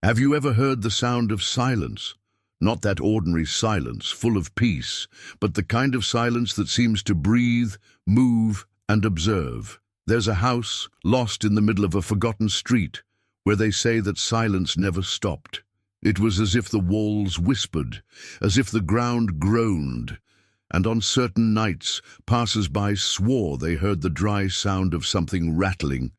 Have you ever heard the sound of silence? Not that ordinary silence, full of peace, but the kind of silence that seems to breathe, move, and observe. There's a house, lost in the middle of a forgotten street, where they say that silence never stopped. It was as if the walls whispered, as if the ground groaned, and on certain nights passers-by swore they heard the dry sound of something rattling.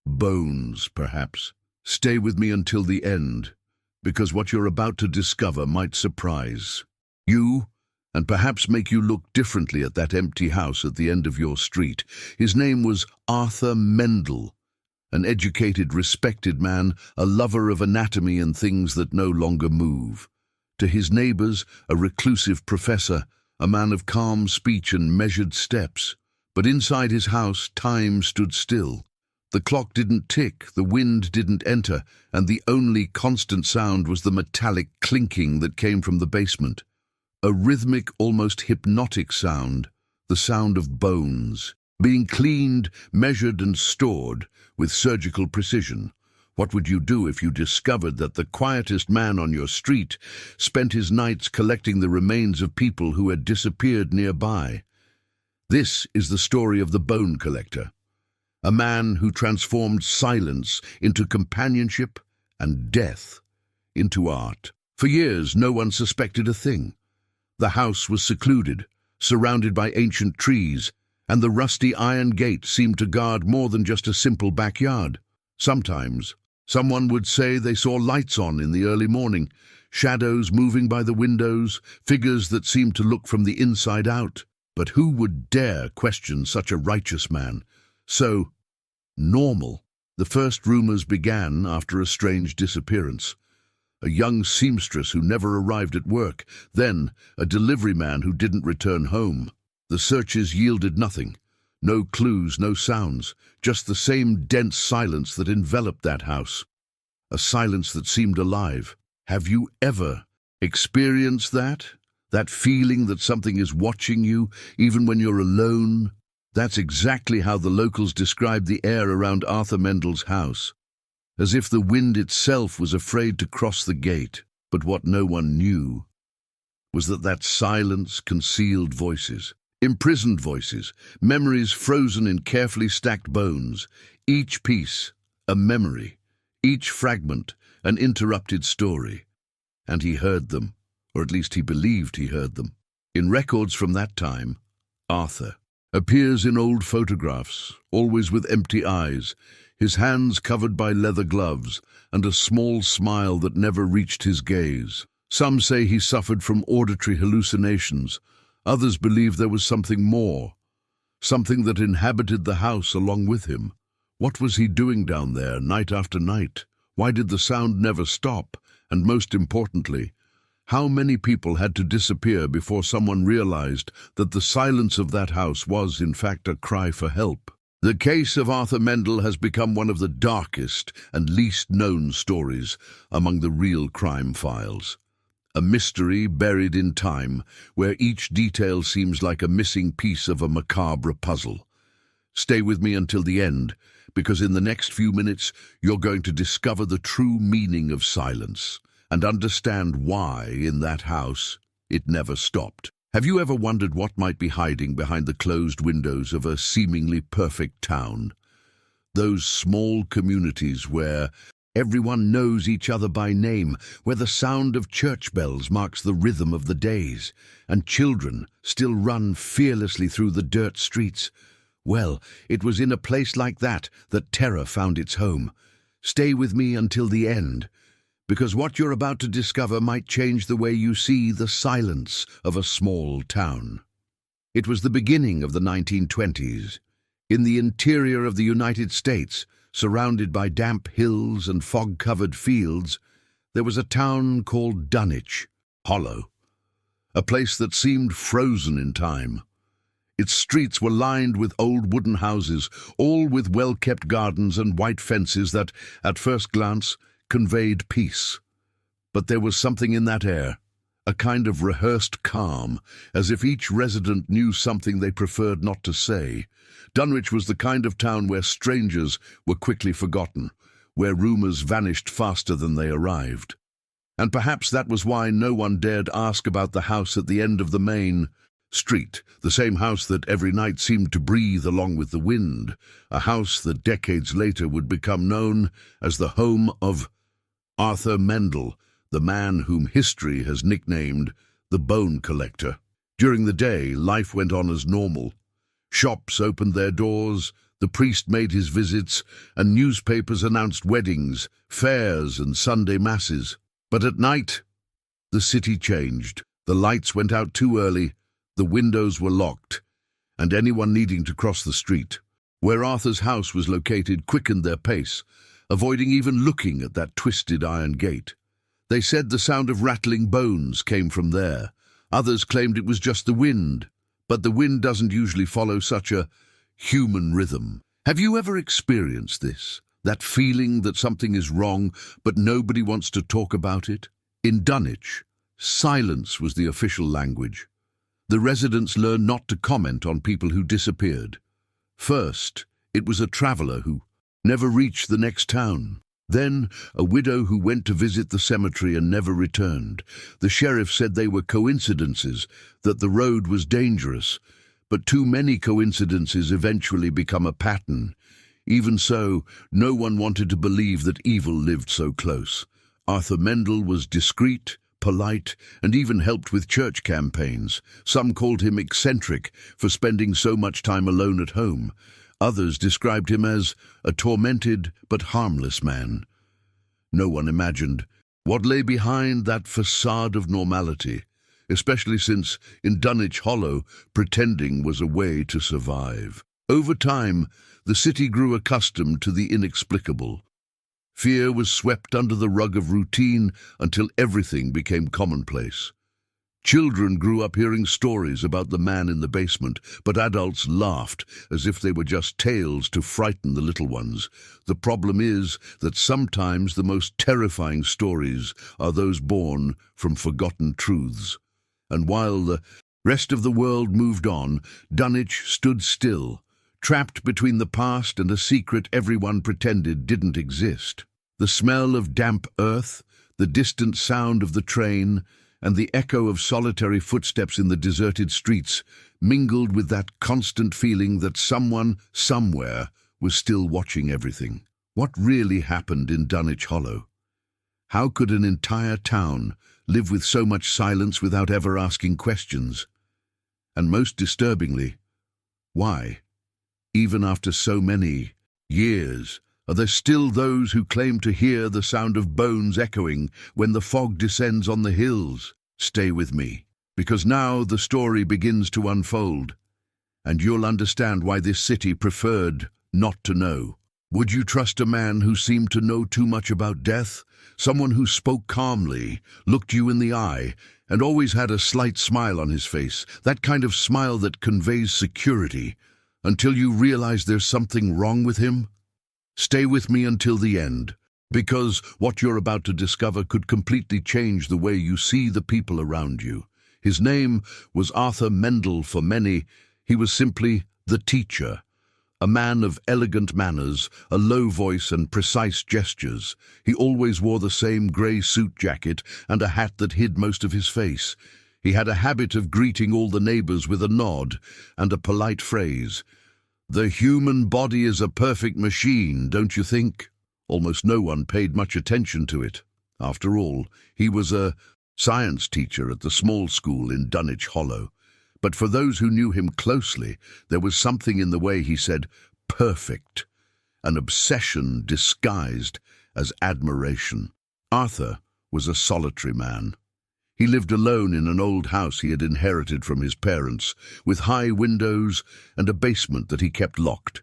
Bones, perhaps. Stay with me until the end, because what you're about to discover might surprise you, and perhaps make you look differently at that empty house at the end of your street. His name was Arthur Mendel, an educated, respected man, a lover of anatomy and things that no longer move. To his neighbors, a reclusive professor, a man of calm speech and measured steps. But inside his house, time stood still. The clock didn't tick, the wind didn't enter, and the only constant sound was the metallic clinking that came from the basement. A rhythmic, almost hypnotic sound, the sound of bones, being cleaned, measured and stored with surgical precision. What would you do if you discovered that the quietest man on your street spent his nights collecting the remains of people who had disappeared nearby? This is the story of the bone collector, a man who transformed silence into companionship and death into art. For years, no one suspected a thing. The house was secluded, surrounded by ancient trees, and the rusty iron gate seemed to guard more than just a simple backyard. Sometimes, someone would say they saw lights on in the early morning, shadows moving by the windows, figures that seemed to look from the inside out. But who would dare question such a righteous man? So normal. The first rumors began after a strange disappearance. A young seamstress who never arrived at work, then a delivery man who didn't return home. The searches yielded nothing. No clues, no sounds, just the same dense silence that enveloped that house. A silence that seemed alive. Have you ever experienced that? That feeling that something is watching you, even when you're alone? That's exactly how the locals described the air around Arthur Mendel's house, as if the wind itself was afraid to cross the gate. But what no one knew was that silence concealed voices, imprisoned voices, memories frozen in carefully stacked bones, each piece a memory, each fragment an interrupted story. And he heard them, or at least he believed he heard them. In records from that time, Arthur appears in old photographs, always with empty eyes, his hands covered by leather gloves, and a small smile that never reached his gaze. Some say he suffered from auditory hallucinations. Others believe there was something more, something that inhabited the house along with him. What was he doing down there, night after night? Why did the sound never stop? And most importantly, how many people had to disappear before someone realized that the silence of that house was, in fact, a cry for help? The case of Arthur Mendel has become one of the darkest and least known stories among the real crime files. A mystery buried in time, where each detail seems like a missing piece of a macabre puzzle. Stay with me until the end, because in the next few minutes you're going to discover the true meaning of silence and understand why, in that house, it never stopped. Have you ever wondered what might be hiding behind the closed windows of a seemingly perfect town? Those small communities where everyone knows each other by name, where the sound of church bells marks the rhythm of the days, and children still run fearlessly through the dirt streets. Well, it was in a place like that that terror found its home. Stay with me until the end, because what you're about to discover might change the way you see the silence of a small town. It was the beginning of the 1920s. In the interior of the United States, surrounded by damp hills and fog-covered fields, there was a town called Dunwich Hollow, a place that seemed frozen in time. Its streets were lined with old wooden houses, all with well-kept gardens and white fences that, at first glance, conveyed peace. But there was something in that air, a kind of rehearsed calm, as if each resident knew something they preferred not to say. Dunwich was the kind of town where strangers were quickly forgotten, where rumors vanished faster than they arrived. And perhaps that was why no one dared ask about the house at the end of the main street, the same house that every night seemed to breathe along with the wind, a house that decades later would become known as the home of Arthur Mendel, the man whom history has nicknamed the Bone Collector. During the day, life went on as normal. Shops opened their doors, the priest made his visits, and newspapers announced weddings, fairs, and Sunday masses. But at night, the city changed. The lights went out too early, the windows were locked, and anyone needing to cross the street, where Arthur's house was located, quickened their pace, avoiding even looking at that twisted iron gate. They said the sound of rattling bones came from there. Others claimed it was just the wind, but the wind doesn't usually follow such a human rhythm. Have you ever experienced this? That feeling that something is wrong, but nobody wants to talk about it? In Dunwich, silence was the official language. The residents learned not to comment on people who disappeared. First, it was a traveller who never reached the next town. Then, a widow who went to visit the cemetery and never returned. The sheriff said they were coincidences, that the road was dangerous, but too many coincidences eventually become a pattern. Even so, no one wanted to believe that evil lived so close. Arthur Mendel was discreet, polite, and even helped with church campaigns. Some called him eccentric for spending so much time alone at home. Others described him as a tormented but harmless man. No one imagined what lay behind that facade of normality, especially since in Dunwich Hollow, pretending was a way to survive. Over time, the city grew accustomed to the inexplicable. Fear was swept under the rug of routine until everything became commonplace. Children grew up hearing stories about the man in the basement, but adults laughed as if they were just tales to frighten the little ones. The problem is that sometimes the most terrifying stories are those born from forgotten truths. And while the rest of the world moved on, Dunwich stood still, trapped between the past and a secret everyone pretended didn't exist. The smell of damp earth, the distant sound of the train, and the echo of solitary footsteps in the deserted streets mingled with that constant feeling that someone, somewhere, was still watching everything. What really happened in Dunwich Hollow? How could an entire town live with so much silence without ever asking questions? And most disturbingly, why? Even after so many years, are there still those who claim to hear the sound of bones echoing when the fog descends on the hills? Stay with me, because now the story begins to unfold, and you'll understand why this city preferred not to know. Would you trust a man who seemed to know too much about death? Someone who spoke calmly, looked you in the eye, and always had a slight smile on his face, that kind of smile that conveys security, until you realize there's something wrong with him? Stay with me until the end, because what you're about to discover could completely change the way you see the people around you. His name was Arthur Mendel. For many, he was simply the teacher, a man of elegant manners, a low voice and precise gestures. He always wore the same grey suit jacket and a hat that hid most of his face. He had a habit of greeting all the neighbours with a nod and a polite phrase. "The human body is a perfect machine, don't you think?" Almost no one paid much attention to it. After all, he was a science teacher at the small school in Dunwich Hollow. But for those who knew him closely, there was something in the way he said perfect, an obsession disguised as admiration. Arthur was a solitary man. He lived alone in an old house he had inherited from his parents, with high windows and a basement that he kept locked.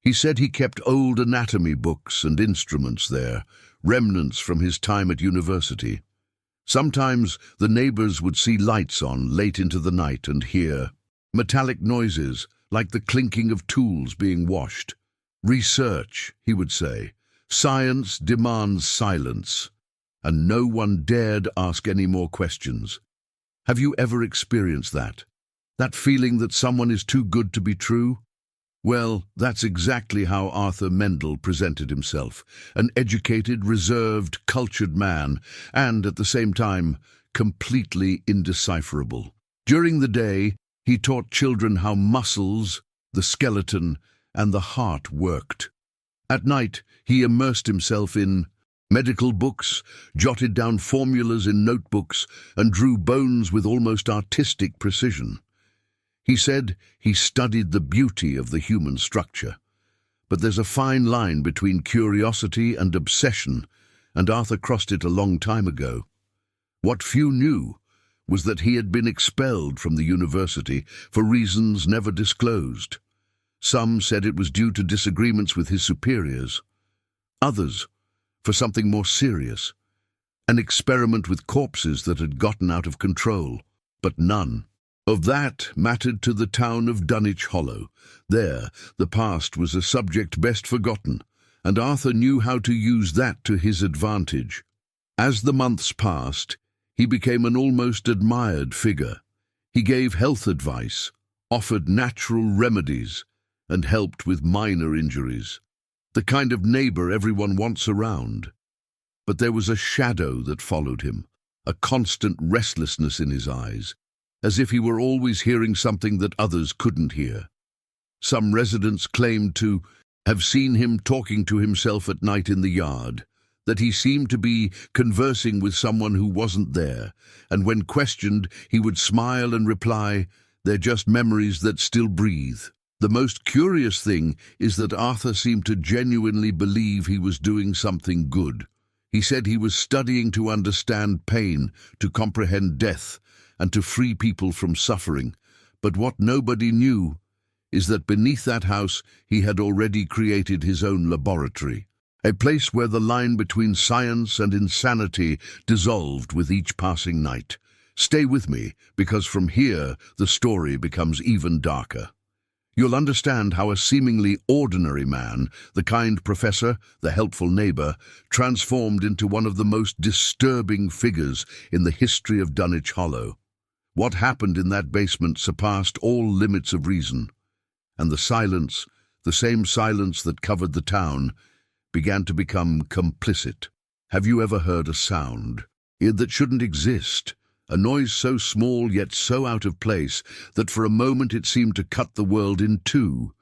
He said he kept old anatomy books and instruments there, remnants from his time at university. Sometimes the neighbors would see lights on late into the night and hear metallic noises like the clinking of tools being washed. "Research," he would say. "Science demands silence." And no one dared ask any more questions. Have you ever experienced that? That feeling that someone is too good to be true? Well, that's exactly how Arthur Mendel presented himself, an educated, reserved, cultured man, and, at the same time, completely indecipherable. During the day, he taught children how muscles, the skeleton, and the heart worked. At night, he immersed himself in medical books, jotted down formulas in notebooks, and drew bones with almost artistic precision. He said he studied the beauty of the human structure. But there's a fine line between curiosity and obsession, and Arthur crossed it a long time ago. What few knew was that he had been expelled from the university for reasons never disclosed. Some said it was due to disagreements with his superiors. Others, for something more serious, an experiment with corpses that had gotten out of control. But none of that mattered to the town of Dunwich Hollow. There, the past was a subject best forgotten, and Arthur knew how to use that to his advantage. As the months passed, he became an almost admired figure. He gave health advice, offered natural remedies, and helped with minor injuries. The kind of neighbor everyone wants around. But there was a shadow that followed him, a constant restlessness in his eyes, as if he were always hearing something that others couldn't hear. Some residents claimed to have seen him talking to himself at night in the yard, that he seemed to be conversing with someone who wasn't there, and when questioned, he would smile and reply, "They're just memories that still breathe." The most curious thing is that Arthur seemed to genuinely believe he was doing something good. He said he was studying to understand pain, to comprehend death, and to free people from suffering. But what nobody knew is that beneath that house he had already created his own laboratory, a place where the line between science and insanity dissolved with each passing night. Stay with me, because from here the story becomes even darker. You'll understand how a seemingly ordinary man, the kind professor, the helpful neighbor, transformed into one of the most disturbing figures in the history of Dunwich Hollow. What happened in that basement surpassed all limits of reason, and the silence, the same silence that covered the town, began to become complicit. Have you ever heard a sound that shouldn't exist? A noise so small yet so out of place that for a moment it seemed to cut the world in two.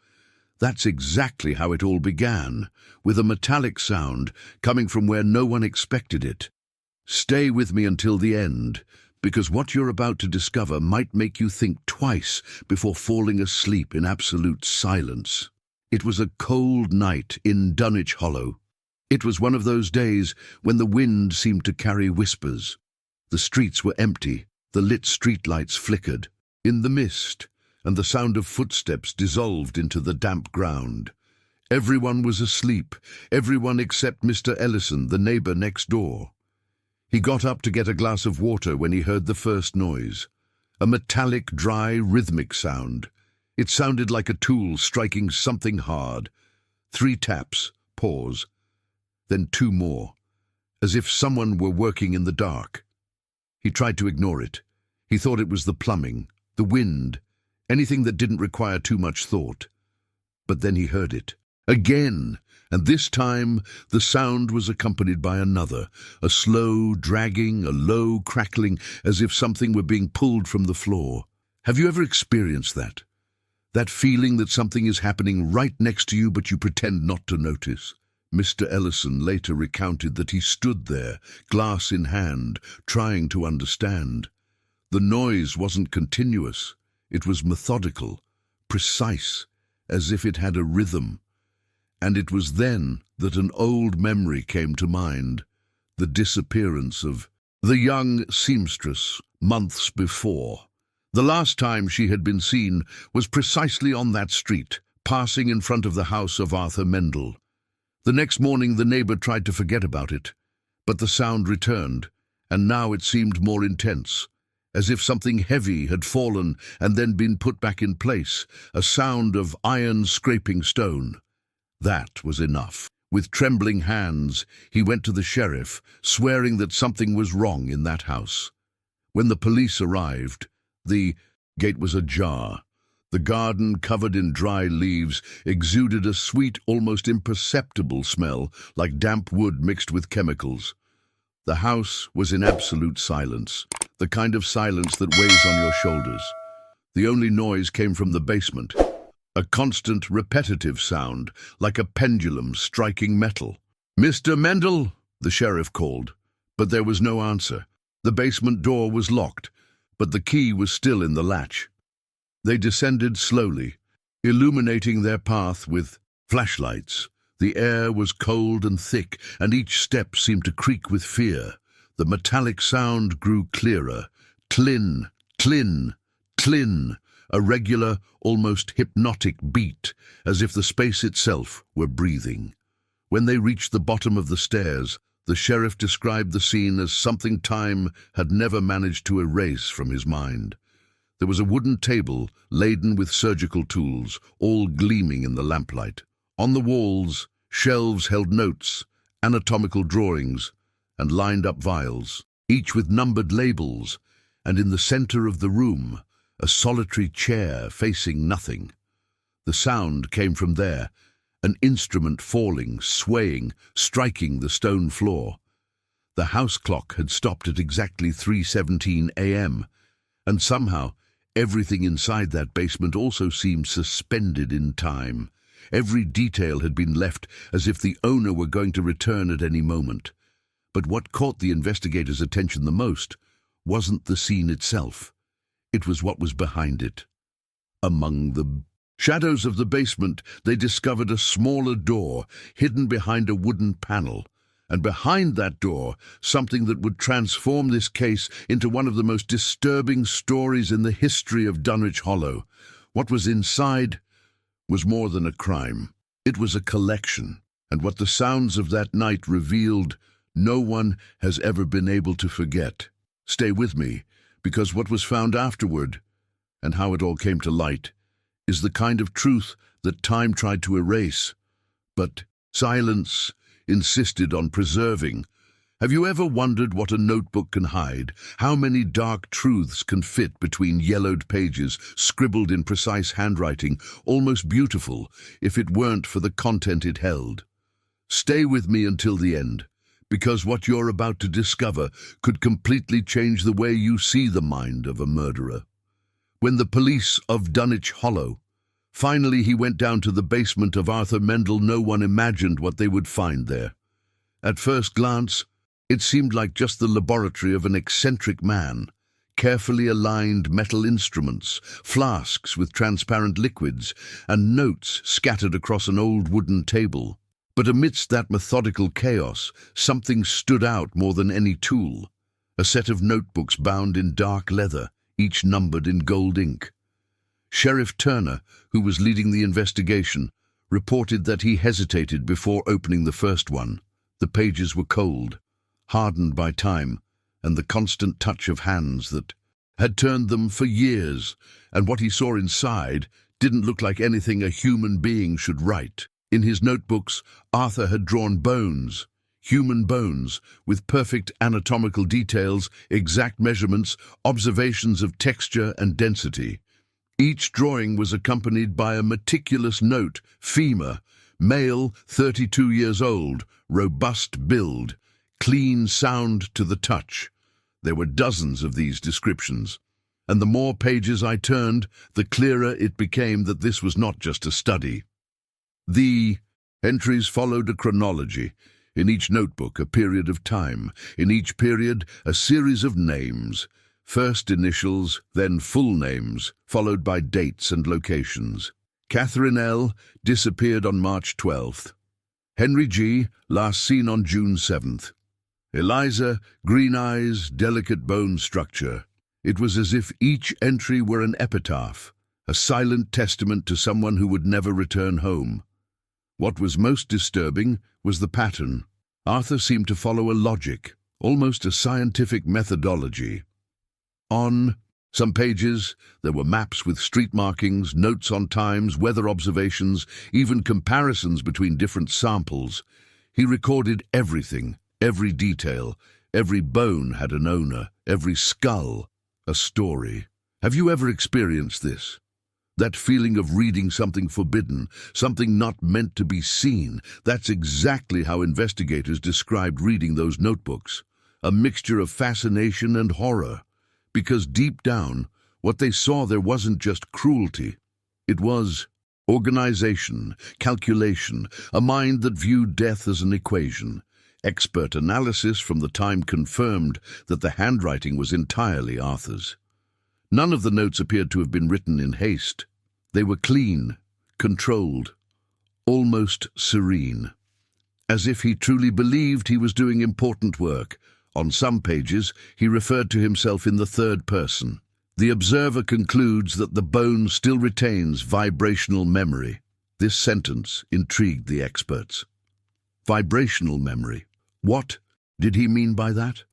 That's exactly how it all began, with a metallic sound coming from where no one expected it. Stay with me until the end, because what you're about to discover might make you think twice before falling asleep in absolute silence. It was a cold night in Dunwich Hollow. It was one of those days when the wind seemed to carry whispers. The streets were empty, the lit streetlights flickered in the mist, and the sound of footsteps dissolved into the damp ground. Everyone was asleep, everyone except Mr. Ellison, the neighbor next door. He got up to get a glass of water when he heard the first noise, a metallic, dry, rhythmic sound. It sounded like a tool striking something hard. 3 taps, pause, then 2 more, as if someone were working in the dark. He tried to ignore it. He thought it was the plumbing, the wind, anything that didn't require too much thought. But then he heard it. Again, and this time the sound was accompanied by another, a slow dragging, a low crackling, as if something were being pulled from the floor. Have you ever experienced that? That feeling that something is happening right next to you but you pretend not to notice? Mr. Ellison later recounted that he stood there, glass in hand, trying to understand. The noise wasn't continuous. It was methodical, precise, as if it had a rhythm. And it was then that an old memory came to mind, the disappearance of the young seamstress months before. The last time she had been seen was precisely on that street, passing in front of the house of Arthur Mendel. The next morning the neighbor tried to forget about it, but the sound returned, and now it seemed more intense, as if something heavy had fallen and then been put back in place, a sound of iron scraping stone. That was enough. With trembling hands, he went to the sheriff, swearing that something was wrong in that house. When the police arrived, the gate was ajar. The garden, covered in dry leaves, exuded a sweet, almost imperceptible smell, like damp wood mixed with chemicals. The house was in absolute silence, the kind of silence that weighs on your shoulders. The only noise came from the basement, a constant, repetitive sound, like a pendulum striking metal. "Mr. Mendel," the sheriff called, but there was no answer. The basement door was locked, but the key was still in the latch. They descended slowly, illuminating their path with flashlights. The air was cold and thick, and each step seemed to creak with fear. The metallic sound grew clearer. Tlin, tlin, tlin, a regular, almost hypnotic beat, as if the space itself were breathing. When they reached the bottom of the stairs, the sheriff described the scene as something time had never managed to erase from his mind. There was a wooden table laden with surgical tools, all gleaming in the lamplight. On the walls, shelves held notes, anatomical drawings, and lined-up vials, each with numbered labels, and in the center of the room, a solitary chair facing nothing. The sound came from there, an instrument falling, swaying, striking the stone floor. The house clock had stopped at exactly 3:17 a.m., and somehow everything inside that basement also seemed suspended in time. Every detail had been left as if the owner were going to return at any moment. But what caught the investigators' attention the most wasn't the scene itself. It was what was behind it. Among the shadows of the basement, they discovered a smaller door hidden behind a wooden panel. And behind that door, something that would transform this case into one of the most disturbing stories in the history of Dunwich Hollow. What was inside was more than a crime. It was a collection, and what the sounds of that night revealed, no one has ever been able to forget. Stay with me, because what was found afterward, and how it all came to light, is the kind of truth that time tried to erase, but silence insisted on preserving. Have you ever wondered what a notebook can hide? How many dark truths can fit between yellowed pages, scribbled in precise handwriting, almost beautiful if it weren't for the content it held? Stay with me until the end, because what you're about to discover could completely change the way you see the mind of a murderer. When the police of Dunwich Hollow finally went down to the basement of Arthur Mendel, no one imagined what they would find there. At first glance, it seemed like just the laboratory of an eccentric man. Carefully aligned metal instruments, flasks with transparent liquids, and notes scattered across an old wooden table. But amidst that methodical chaos, something stood out more than any tool. A set of notebooks bound in dark leather, each numbered in gold ink. Sheriff Turner, who was leading the investigation, reported that he hesitated before opening the first one. The pages were cold, hardened by time, and the constant touch of hands that had turned them for years, and what he saw inside didn't look like anything a human being should write. In his notebooks, Arthur had drawn bones, human bones, with perfect anatomical details, exact measurements, observations of texture and density. Each drawing was accompanied by a meticulous note: femur, male, 32 years old, robust build, clean sound to the touch. There were dozens of these descriptions, and the more pages I turned, the clearer it became that this was not just a study. The entries followed a chronology. In each notebook, a period of time. In each period, a series of names. First initials, then full names, followed by dates and locations. Catherine L. disappeared on March 12th. Henry G. last seen on June 7th. Eliza, green eyes, delicate bone structure. It was as if each entry were an epitaph, a silent testament to someone who would never return home. What was most disturbing was the pattern. Arthur seemed to follow a logic, almost a scientific methodology. On some pages, there were maps with street markings, notes on times, weather observations, even comparisons between different samples. He recorded everything, every detail. Every bone had an owner, every skull a story. Have you ever experienced this? That feeling of reading something forbidden, something not meant to be seen, that's exactly how investigators described reading those notebooks. A mixture of fascination and horror. Because deep down, what they saw there wasn't just cruelty. It was organization, calculation, a mind that viewed death as an equation. Expert analysis from the time confirmed that the handwriting was entirely Arthur's. None of the notes appeared to have been written in haste. They were clean, controlled, almost serene. As if he truly believed he was doing important work. On some pages, he referred to himself in the third person. The observer concludes that the bone still retains vibrational memory. This sentence intrigued the experts. Vibrational memory. What did he mean by that?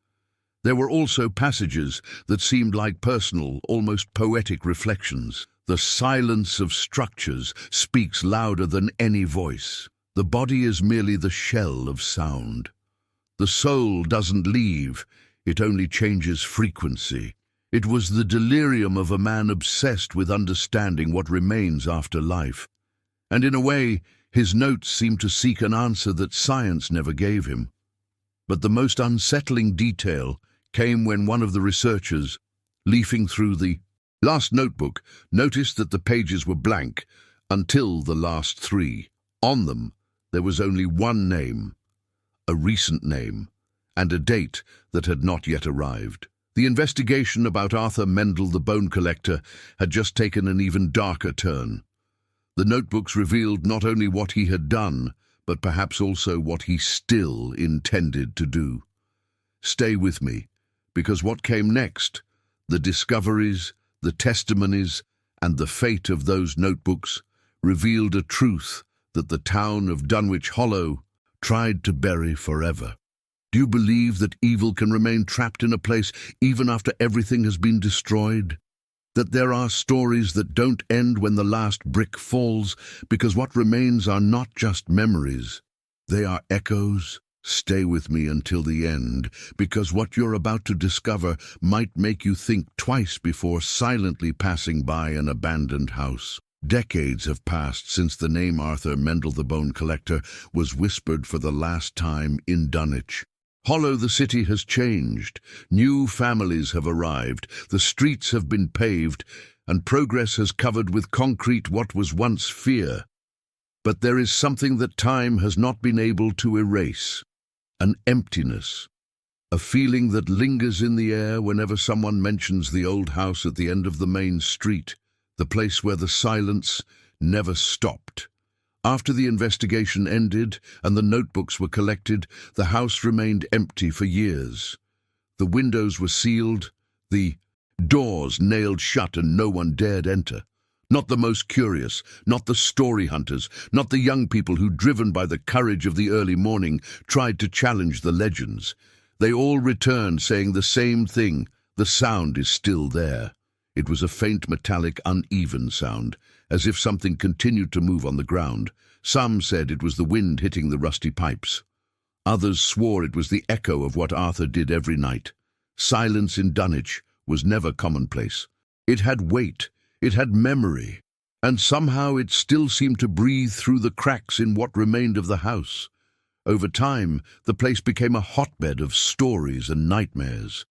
There were also passages that seemed like personal, almost poetic reflections. The silence of structures speaks louder than any voice. The body is merely the shell of sound. The soul doesn't leave, it only changes frequency. It was the delirium of a man obsessed with understanding what remains after life. And in a way, his notes seemed to seek an answer that science never gave him. But the most unsettling detail came when one of the researchers, leafing through the last notebook, noticed that the pages were blank until the last three. On them, there was only one name, a recent name, and a date that had not yet arrived. The investigation about Arthur Mendel, the bone collector, had just taken an even darker turn. The notebooks revealed not only what he had done, but perhaps also what he still intended to do. Stay with me, because what came next, the discoveries, the testimonies, and the fate of those notebooks, revealed a truth that the town of Dunwich Hollow tried to bury forever. Do you believe that evil can remain trapped in a place even after everything has been destroyed? That there are stories that don't end when the last brick falls, because what remains are not just memories. They are echoes. Stay with me until the end, because what you're about to discover might make you think twice before silently passing by an abandoned house. Decades have passed since the name Arthur Mendel the Bone Collector was whispered for the last time in Dunwich. Hollow, the city, has changed. New families have arrived, the streets have been paved, and progress has covered with concrete what was once fear. But there is something that time has not been able to erase. An emptiness. A feeling that lingers in the air whenever someone mentions the old house at the end of the main street, the place where the silence never stopped. After the investigation ended and the notebooks were collected, the house remained empty for years. The windows were sealed, the doors nailed shut, and no one dared enter. Not the most curious, not the story hunters, not the young people who, driven by the courage of the early morning, tried to challenge the legends. They all returned saying the same thing: the sound is still there. It was a faint, metallic, uneven sound, as if something continued to move on the ground. Some said it was the wind hitting the rusty pipes. Others swore it was the echo of what Arthur did every night. Silence in Dunwich was never commonplace. It had weight, it had memory, and somehow it still seemed to breathe through the cracks in what remained of the house. Over time, the place became a hotbed of stories and nightmares.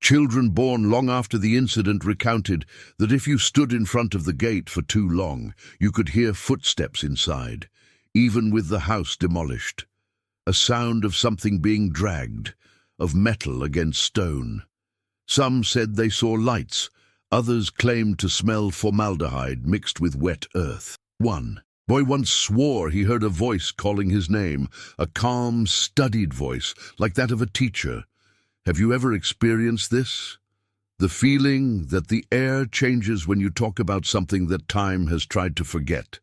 Children born long after the incident recounted that if you stood in front of the gate for too long, you could hear footsteps inside, even with the house demolished. A sound of something being dragged, of metal against stone. Some said they saw lights, others claimed to smell formaldehyde mixed with wet earth. One boy once swore he heard a voice calling his name, a calm, studied voice, like that of a teacher. Have you ever experienced this? The feeling that the air changes when you talk about something that time has tried to forget.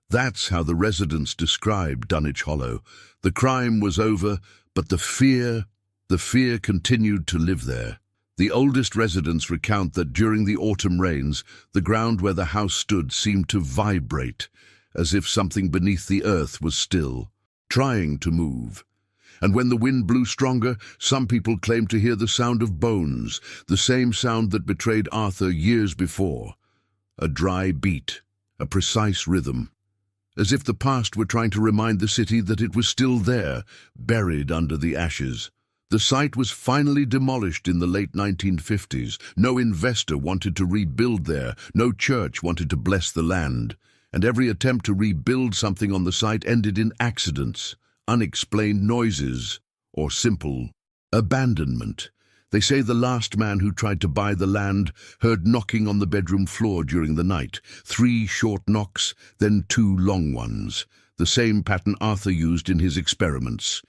That's how the residents described Dunwich Hollow. The crime was over, but the fear continued to live there. The oldest residents recount that during the autumn rains, the ground where the house stood seemed to vibrate, as if something beneath the earth was still, trying to move. And when the wind blew stronger, some people claimed to hear the sound of bones, the same sound that betrayed Arthur years before. a dry beat, a precise rhythm, as if the past were trying to remind the city that it was still there, buried under the ashes. The site was finally demolished in the late 1950s. No investor wanted to rebuild there, no church wanted to bless the land, and every attempt to rebuild something on the site ended in accidents, unexplained noises, or simple abandonment. They say the last man who tried to buy the land heard knocking on the bedroom floor during the night, 3 short knocks, then 2 long ones, the same pattern Arthur used in his experiments.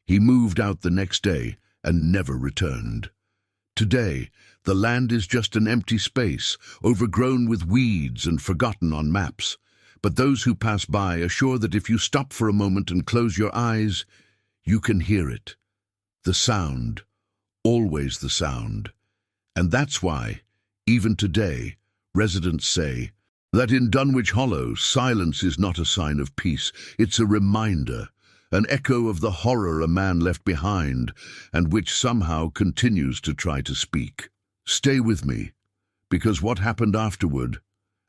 He moved out the next day and never returned. Today, the land is just an empty space, overgrown with weeds and forgotten on maps. But those who pass by are sure that if you stop for a moment and close your eyes, you can hear it. The sound, always the sound. And that's why, even today, residents say that in Dunwich Hollow, silence is not a sign of peace. It's a reminder, an echo of the horror a man left behind, and which somehow continues to try to speak. Stay with me, because what happened afterward,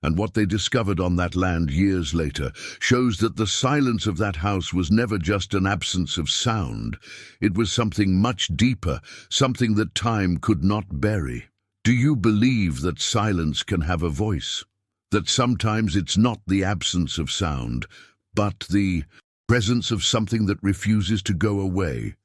and what they discovered on that land years later, shows that the silence of that house was never just an absence of sound. It was something much deeper, something that time could not bury. Do you believe that silence can have a voice? That sometimes it's not the absence of sound, but the presence of something that refuses to go away?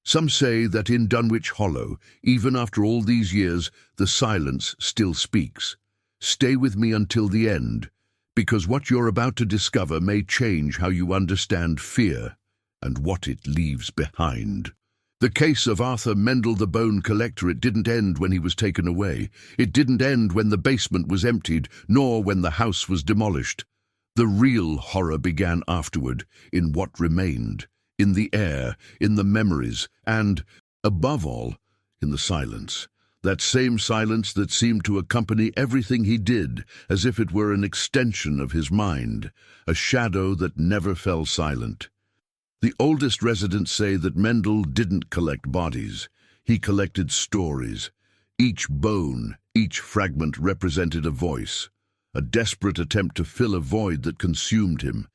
Some say that in Dunwich Hollow, even after all these years, the silence still speaks. Stay with me until the end, because what you're about to discover may change how you understand fear and what it leaves behind. The case of Arthur Mendel, the bone collector, it didn't end when he was taken away. It didn't end when the basement was emptied, nor when the house was demolished. The real horror began afterward, in what remained, in the air, in the memories, and, above all, in the silence. That same silence that seemed to accompany everything he did, as if it were an extension of his mind, a shadow that never fell silent. The oldest residents say that Mendel didn't collect bodies. He collected stories. Each bone, each fragment represented a voice, a desperate attempt to fill a void that consumed him.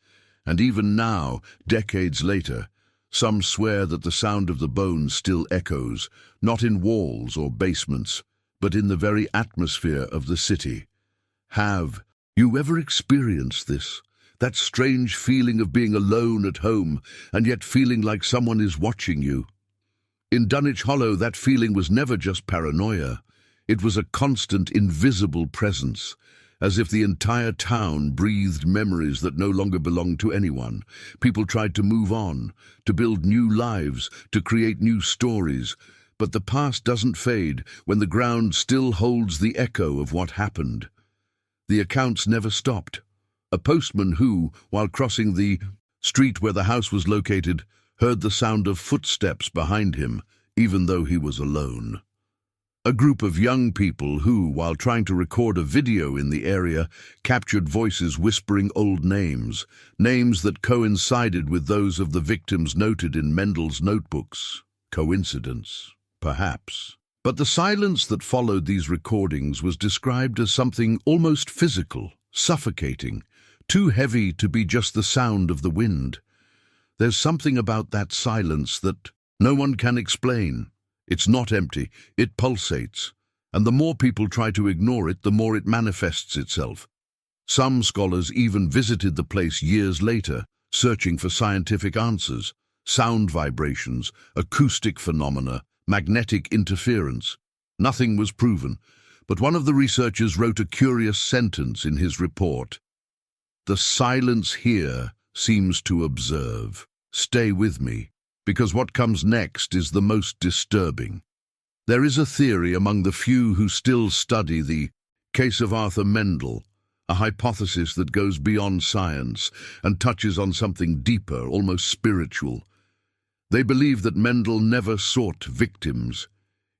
And even now, decades later, some swear that the sound of the bones still echoes, not in walls or basements, but in the very atmosphere of the city. Have you ever experienced this? That strange feeling of being alone at home, and yet feeling like someone is watching you? In Dunwich Hollow, that feeling was never just paranoia. It was a constant, invisible presence, as if the entire town breathed memories that no longer belonged to anyone. People tried to move on, to build new lives, to create new stories. But the past doesn't fade when the ground still holds the echo of what happened. The accounts never stopped. A postman who, while crossing the street where the house was located, heard the sound of footsteps behind him, even though he was alone. A group of young people who, while trying to record a video in the area, captured voices whispering old names, names that coincided with those of the victims noted in Mendel's notebooks. Coincidence? Perhaps. But the silence that followed these recordings was described as something almost physical, suffocating, too heavy to be just the sound of the wind. There's something about that silence that no one can explain. It's not empty, it pulsates, and the more people try to ignore it, the more it manifests itself. Some scholars even visited the place years later, searching for scientific answers: sound vibrations, acoustic phenomena, magnetic interference. Nothing was proven, but one of the researchers wrote a curious sentence in his report. "The silence here seems to observe. Stay with me, because what comes next is the most disturbing." There is a theory among the few who still study the case of Arthur Mendel, a hypothesis that goes beyond science and touches on something deeper, almost spiritual. They believe that Mendel never sought victims.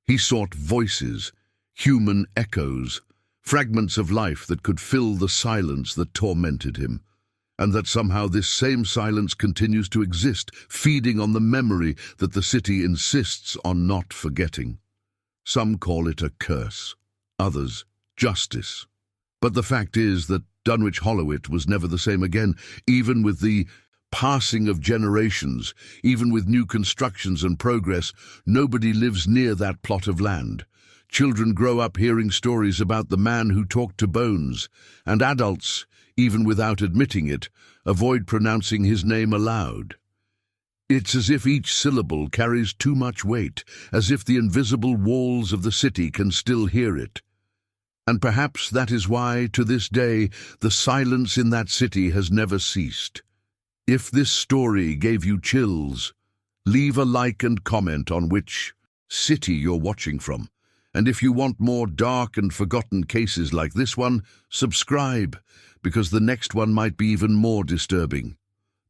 He sought voices, human echoes, fragments of life that could fill the silence that tormented him. And that somehow this same silence continues to exist, feeding on the memory that the city insists on not forgetting. Some call it a curse, others justice. But the fact is that Dunwich Hollow was never the same again, even with the passing of generations, even with new constructions and progress. Nobody lives near that plot of land. Children grow up hearing stories about the man who talked to bones, and adults, even without admitting it, avoid pronouncing his name aloud. It's as if each syllable carries too much weight, as if the invisible walls of the city can still hear it. And perhaps that is why, to this day, the silence in that city has never ceased. If this story gave you chills, leave a like and comment on which city you're watching from. And if you want more dark and forgotten cases like this one, subscribe, because the next one might be even more disturbing.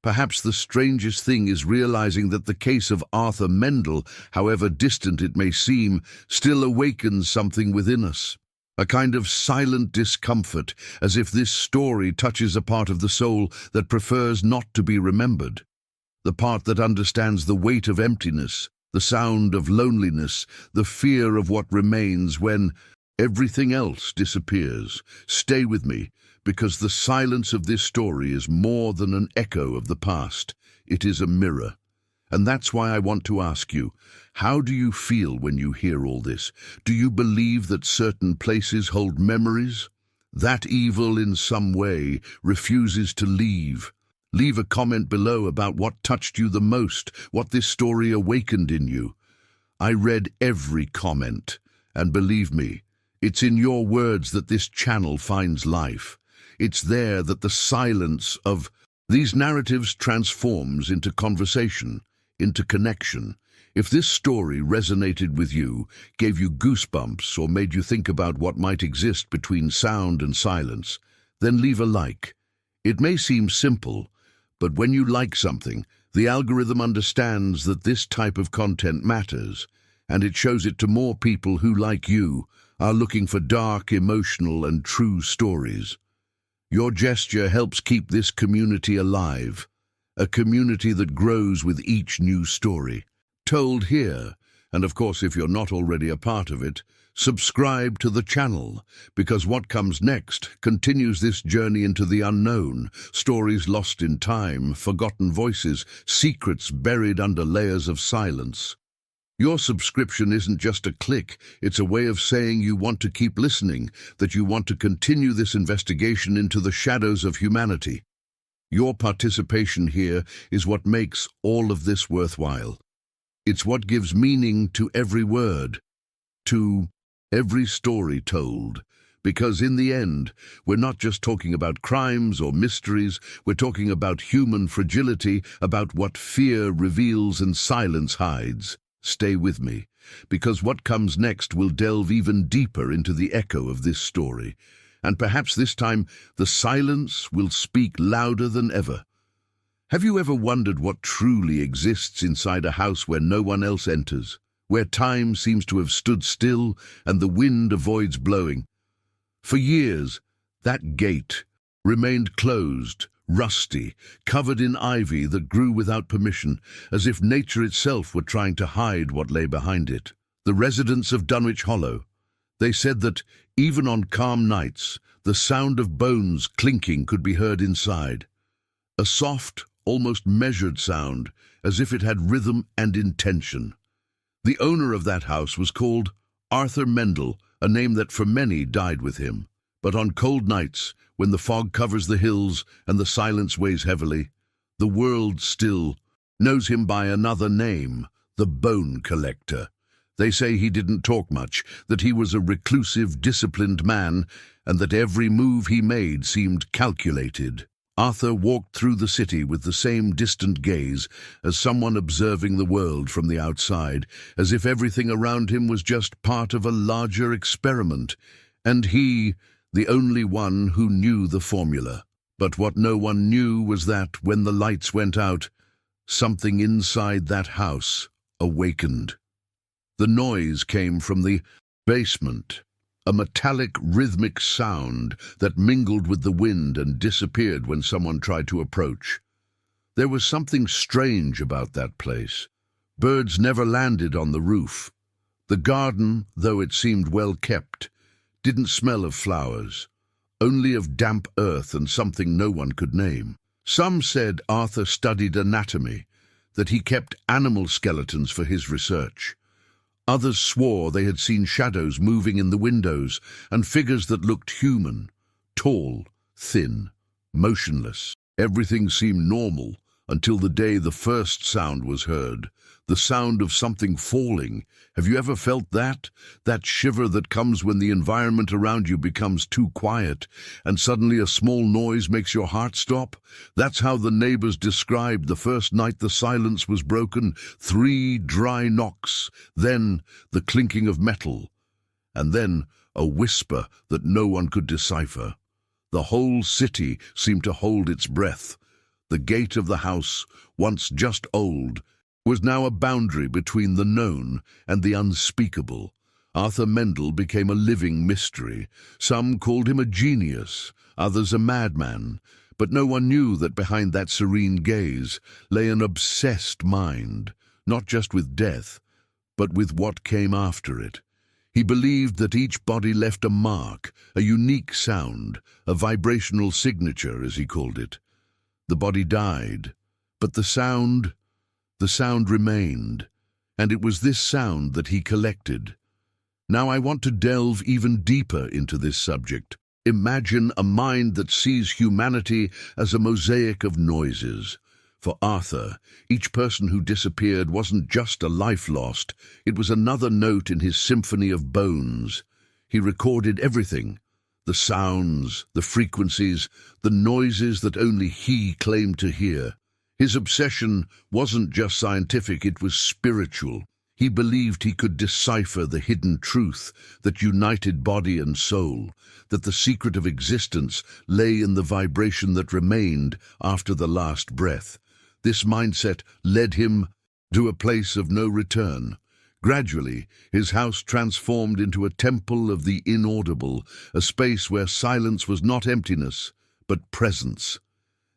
Perhaps the strangest thing is realizing that the case of Arthur Mendel, however distant it may seem, still awakens something within us. A kind of silent discomfort, as if this story touches a part of the soul that prefers not to be remembered. The part that understands the weight of emptiness, the sound of loneliness, the fear of what remains when everything else disappears. Stay with me, because the silence of this story is more than an echo of the past. It is a mirror. And that's why I want to ask you, how do you feel when you hear all this? Do you believe that certain places hold memories? That evil in some way refuses to leave? Leave a comment below about what touched you the most, what this story awakened in you. I read every comment, and believe me, it's in your words that this channel finds life. It's there that the silence of these narratives transforms into conversation, into connection. If this story resonated with you, gave you goosebumps, or made you think about what might exist between sound and silence, then leave a like. It may seem simple, but when you like something, the algorithm understands that this type of content matters, and it shows it to more people who, like you, are looking for dark, emotional, and true stories. Your gesture helps keep this community alive, a community that grows with each new story told here. And of course, if you're not already a part of it, subscribe to the channel, because what comes next continues this journey into the unknown, stories lost in time, forgotten voices, secrets buried under layers of silence. Your subscription isn't just a click, it's a way of saying you want to keep listening, that you want to continue this investigation into the shadows of humanity. Your participation here is what makes all of this worthwhile. It's what gives meaning to every word, to every story told. Because in the end, we're not just talking about crimes or mysteries, we're talking about human fragility, about what fear reveals and silence hides. Stay with me, because what comes next will delve even deeper into the echo of this story. And perhaps this time, the silence will speak louder than ever. Have you ever wondered what truly exists inside a house where no one else enters, where time seems to have stood still and the wind avoids blowing? For years, that gate remained closed, rusty, covered in ivy that grew without permission, as if nature itself were trying to hide what lay behind it. The residents of Dunwich Hollow, they said that, even on calm nights, the sound of bones clinking could be heard inside. A soft, almost measured sound, as if it had rhythm and intention. The owner of that house was called Arthur Mendel, a name that for many died with him. But on cold nights, when the fog covers the hills and the silence weighs heavily, the world still knows him by another name, the Bone Collector. They say he didn't talk much, that he was a reclusive, disciplined man, and that every move he made seemed calculated. Arthur walked through the city with the same distant gaze as someone observing the world from the outside, as if everything around him was just part of a larger experiment, and he, the only one who knew the formula. But what no one knew was that, when the lights went out, something inside that house awakened. The noise came from the basement, a metallic, rhythmic sound that mingled with the wind and disappeared when someone tried to approach. There was something strange about that place. Birds never landed on the roof. The garden, though it seemed well kept, didn't smell of flowers. only of damp earth and something no one could name. Some said Arthur studied anatomy, that he kept animal skeletons for his research. Others swore they had seen shadows moving in the windows and figures that looked human, tall, thin, motionless. Everything seemed normal until the day the first sound was heard, the sound of something falling. Have you ever felt that? That shiver that comes when the environment around you becomes too quiet and suddenly a small noise makes your heart stop? That's how the neighbors described the first night the silence was broken. 3 dry knocks, then the clinking of metal, and then a whisper that no one could decipher. The whole city seemed to hold its breath. The gate of the house, once just old, was now a boundary between the known and the unspeakable. Arthur Mendel became a living mystery. Some called him a genius, others a madman, but no one knew that behind that serene gaze lay an obsessed mind, not just with death, but with what came after it. He believed that each body left a mark, a unique sound, a vibrational signature, as he called it. The body died, but the sound remained, and it was this sound that he collected. Now I want to delve even deeper into this subject. Imagine a mind that sees humanity as a mosaic of noises. For Arthur, each person who disappeared wasn't just a life lost, it was another note in his symphony of bones. He recorded everything: the sounds, the frequencies, the noises that only he claimed to hear. His obsession wasn't just scientific, it was spiritual. He believed he could decipher the hidden truth that united body and soul, that the secret of existence lay in the vibration that remained after the last breath. This mindset led him to a place of no return. Gradually, his house transformed into a temple of the inaudible, a space where silence was not emptiness, but presence.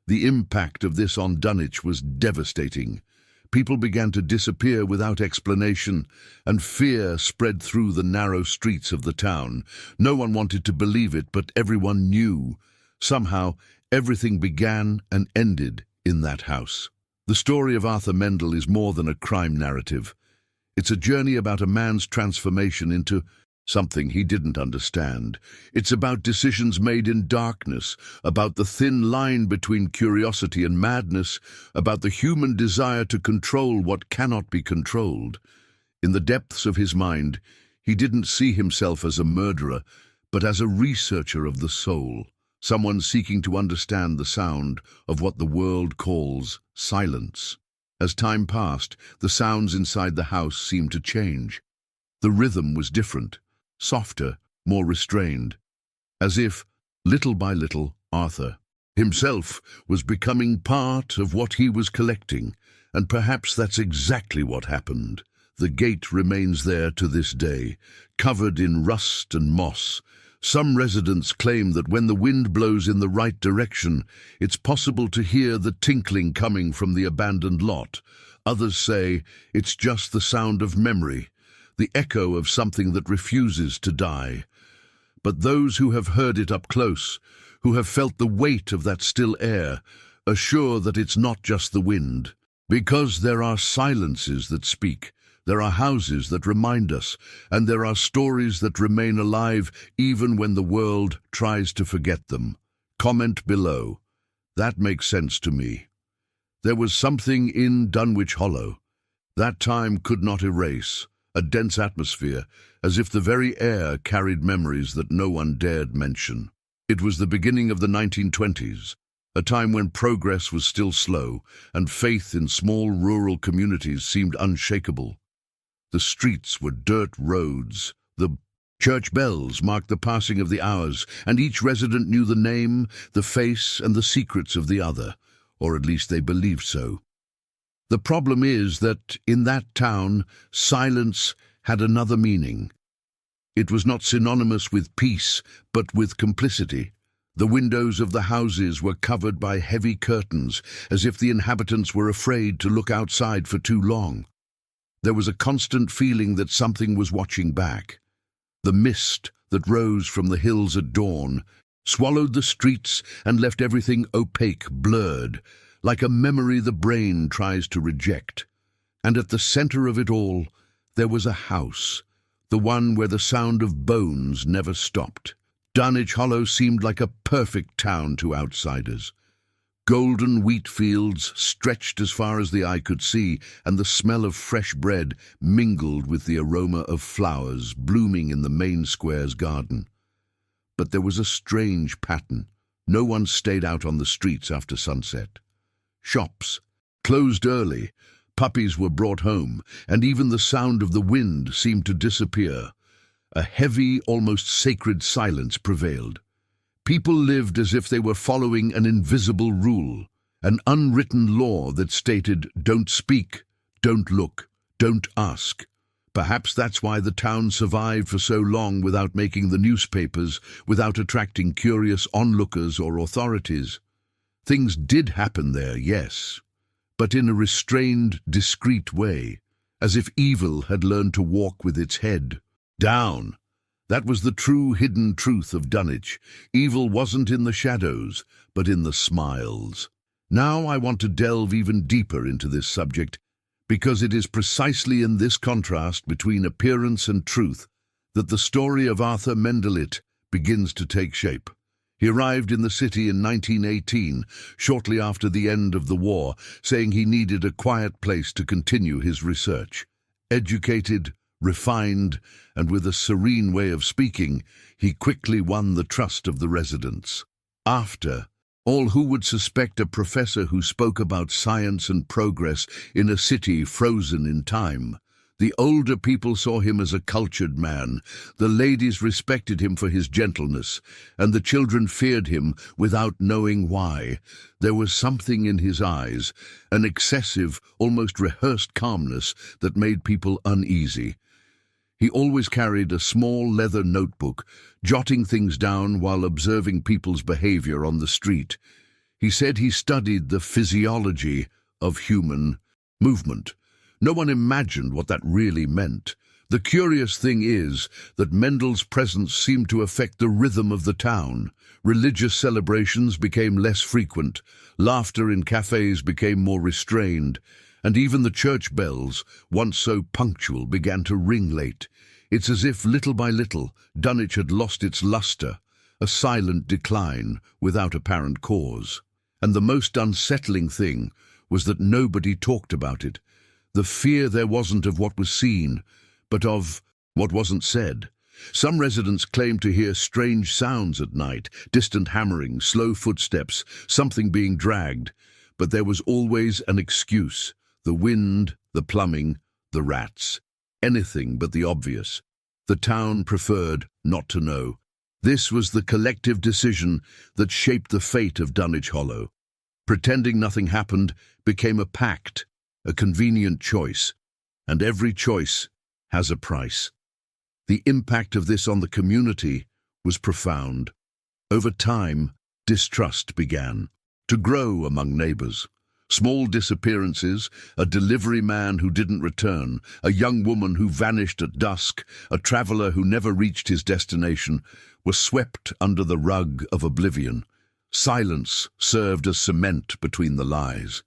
The impact of this on Dunwich was devastating. People began to disappear without explanation, and fear spread through the narrow streets of the town. No one wanted to believe it, but everyone knew. Somehow, everything began and ended in that house. The story of Arthur Mendel is more than a crime narrative. It's a journey about a man's transformation into something he didn't understand. It's about decisions made in darkness, about the thin line between curiosity and madness, about the human desire to control what cannot be controlled. In the depths of his mind, he didn't see himself as a murderer, but as a researcher of the soul, someone seeking to understand the sound of what the world calls silence. As time passed, the sounds inside the house seemed to change. The rhythm was different, softer, more restrained, as if, little by little, Arthur himself was becoming part of what he was collecting, and perhaps that's exactly what happened. The gate remains there to this day, covered in rust and moss. Some residents claim that when the wind blows in the right direction, it's possible to hear the tinkling coming from the abandoned lot. Others say it's just the sound of memory, the echo of something that refuses to die. But those who have heard it up close, who have felt the weight of that still air, are sure that it's not just the wind. Because there are silences that speak, there are houses that remind us, and there are stories that remain alive even when the world tries to forget them. Comment below. That makes sense to me. There was something in Dunwich Hollow. That time could not erase. A dense atmosphere, as if the very air carried memories that no one dared mention. It was the beginning of the 1920s, a time when progress was still slow, and faith in small rural communities seemed unshakable. The streets were dirt roads. The church bells marked the passing of the hours, and each resident knew the name, the face, and the secrets of the other, or at least they believed so. The problem is that, in that town, silence had another meaning. It was not synonymous with peace, but with complicity. The windows of the houses were covered by heavy curtains, as if the inhabitants were afraid to look outside for too long. There was a constant feeling that something was watching back. The mist that rose from the hills at dawn swallowed the streets and left everything opaque, blurred, like a memory the brain tries to reject. And at the center of it all, there was a house, the one where the sound of bones never stopped. Dunwich Hollow seemed like a perfect town to outsiders. Golden wheat fields stretched as far as the eye could see, and the smell of fresh bread mingled with the aroma of flowers blooming in the main square's garden. But there was a strange pattern. No one stayed out on the streets after sunset. Shops closed early, puppies were brought home, and even the sound of the wind seemed to disappear. A heavy, almost sacred silence prevailed. People lived as if they were following an invisible rule, an unwritten law that stated, don't speak, don't look, don't ask. Perhaps that's why the town survived for so long without making the newspapers, without attracting curious onlookers or authorities. Things did happen there, yes, but in a restrained, discreet way, as if evil had learned to walk with its head down. That was the true hidden truth of Dunwich. Evil wasn't in the shadows, but in the smiles. Now I want to delve even deeper into this subject, because it is precisely in this contrast between appearance and truth that the story of Arthur Mendel begins to take shape. He arrived in the city in 1918, shortly after the end of the war, saying he needed a quiet place to continue his research. Educated, refined, and with a serene way of speaking, he quickly won the trust of the residents. After all, who would suspect a professor who spoke about science and progress in a city frozen in time? The older people saw him as a cultured man, the ladies respected him for his gentleness, and the children feared him without knowing why. There was something in his eyes, an excessive, almost rehearsed calmness that made people uneasy. He always carried a small leather notebook, jotting things down while observing people's behavior on the street. He said he studied the physiology of human movement. No one imagined what that really meant. The curious thing is that Mendel's presence seemed to affect the rhythm of the town. Religious celebrations became less frequent, laughter in cafes became more restrained, and even the church bells, once so punctual, began to ring late. It's as if, little by little, Dunwich had lost its luster, a silent decline without apparent cause. And the most unsettling thing was that nobody talked about it. The fear there wasn't of what was seen, but of what wasn't said. Some residents claimed to hear strange sounds at night, distant hammering, slow footsteps, something being dragged. But there was always an excuse: the wind, the plumbing, the rats. Anything but the obvious. The town preferred not to know. This was the collective decision that shaped the fate of Dunwich Hollow. Pretending nothing happened became a pact, a convenient choice, and every choice has a price. The impact of this on the community was profound. Over time, distrust began to grow among neighbors. Small disappearances, a delivery man who didn't return, a young woman who vanished at dusk, a traveler who never reached his destination, were swept under the rug of oblivion. Silence served as cement between the lies.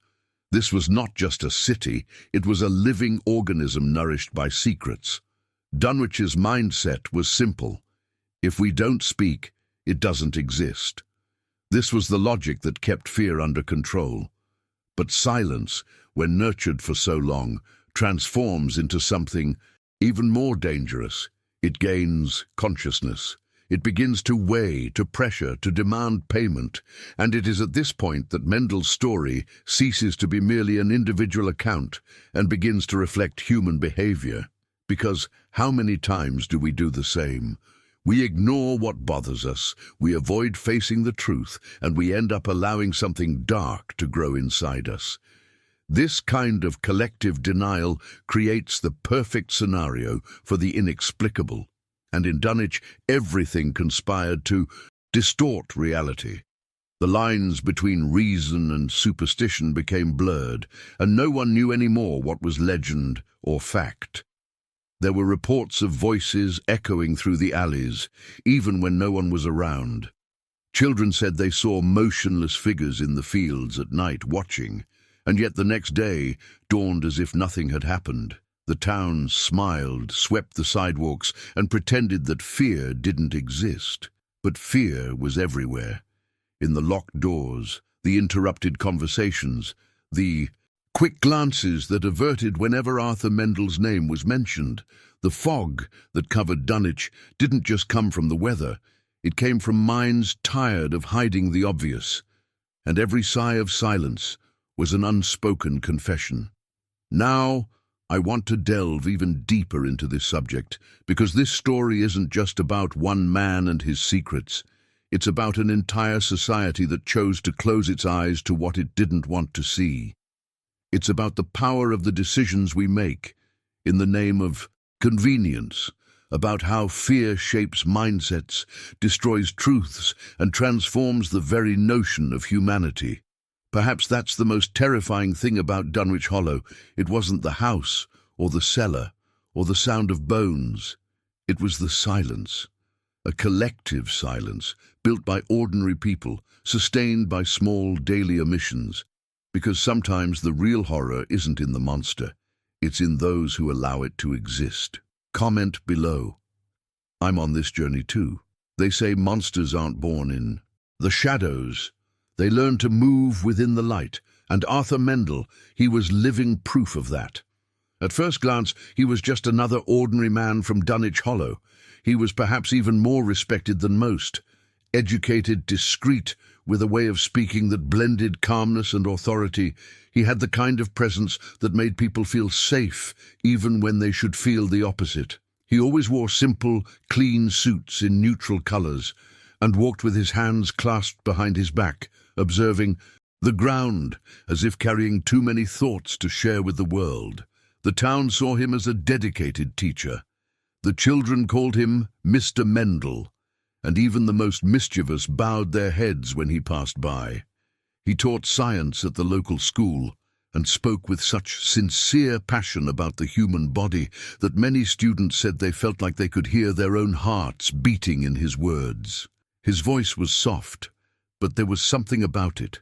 This was not just a city, it was a living organism nourished by secrets. Dunwich's mindset was simple: if we don't speak, it doesn't exist. This was the logic that kept fear under control. But silence, when nurtured for so long, transforms into something even more dangerous. It gains consciousness. It begins to weigh, to pressure, to demand payment. And it is at this point that Mendel's story ceases to be merely an individual account and begins to reflect human behavior. Because how many times do we do the same? We ignore what bothers us, we avoid facing the truth, and we end up allowing something dark to grow inside us. This kind of collective denial creates the perfect scenario for the inexplicable. And in Dunwich, everything conspired to distort reality. The lines between reason and superstition became blurred, and no one knew anymore what was legend or fact. There were reports of voices echoing through the alleys, even when no one was around. Children said they saw motionless figures in the fields at night watching, and yet the next day dawned as if nothing had happened. The town smiled, swept the sidewalks, and pretended that fear didn't exist. But fear was everywhere. In the locked doors, the interrupted conversations, the quick glances that averted whenever Arthur Mendel's name was mentioned. The fog that covered Dunwich didn't just come from the weather. It came from minds tired of hiding the obvious, and every sigh of silence was an unspoken confession. Now, I want to delve even deeper into this subject, because this story isn't just about one man and his secrets. It's about an entire society that chose to close its eyes to what it didn't want to see. It's about the power of the decisions we make in the name of convenience, about how fear shapes mindsets, destroys truths, and transforms the very notion of humanity. Perhaps that's the most terrifying thing about Dunwich Hollow. It wasn't the house, or the cellar, or the sound of bones. It was the silence. A collective silence, built by ordinary people, sustained by small daily omissions. Because sometimes the real horror isn't in the monster, it's in those who allow it to exist. Comment below. I'm on this journey too. They say monsters aren't born in the shadows. They learn to move within the light, and Arthur Mendel, he was living proof of that. At first glance, he was just another ordinary man from Dunwich Hollow. He was perhaps even more respected than most. Educated, discreet, with a way of speaking that blended calmness and authority. He had the kind of presence that made people feel safe, even when they should feel the opposite. He always wore simple, clean suits in neutral colors, and walked with his hands clasped behind his back, observing the ground, as if carrying too many thoughts to share with the world. The town saw him as a dedicated teacher. The children called him Mr. Mendel, and even the most mischievous bowed their heads when he passed by. He taught science at the local school and spoke with such sincere passion about the human body that many students said they felt like they could hear their own hearts beating in his words. His voice was soft, but there was something about it,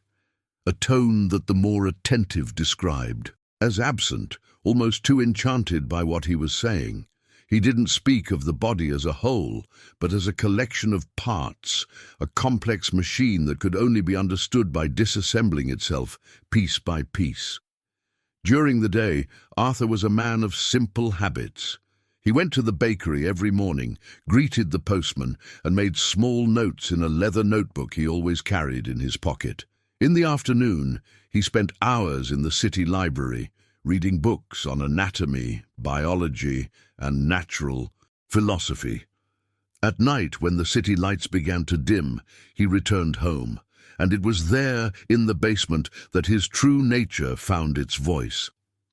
a tone that the more attentive described as absent, almost too enchanted by what he was saying. He didn't speak of the body as a whole, but as a collection of parts, a complex machine that could only be understood by disassembling itself piece by piece. During the day, Arthur was a man of simple habits. He went to the bakery every morning, greeted the postman, and made small notes in a leather notebook he always carried in his pocket. In the afternoon, he spent hours in the city library, reading books on anatomy, biology, and natural philosophy. At night, when the city lights began to dim, he returned home, and it was there, in the basement, that his true nature found its voice.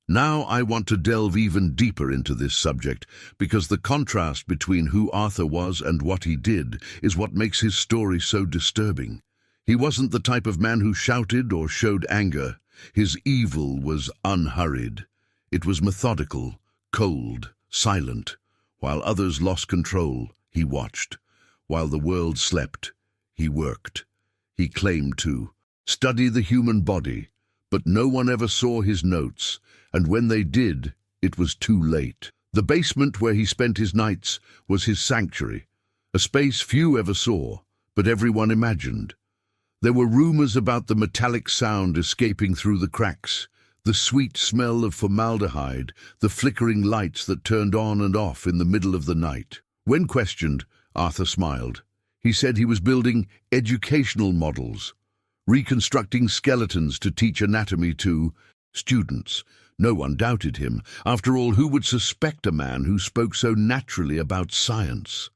Now I want to delve even deeper into this subject, because the contrast between who Arthur was and what he did is what makes his story so disturbing. He wasn't the type of man who shouted or showed anger. His evil was unhurried. It was methodical, cold, silent. While others lost control, he watched. While the world slept, he worked. He claimed to study the human body, but no one ever saw his notes, and when they did, it was too late. The basement where he spent his nights was his sanctuary, a space few ever saw, but everyone imagined. There were rumors about the metallic sound escaping through the cracks, the sweet smell of formaldehyde, the flickering lights that turned on and off in the middle of the night. When questioned, Arthur smiled. He said he was building educational models, reconstructing skeletons to teach anatomy to students. No one doubted him. After all, who would suspect a man who spoke so naturally about science?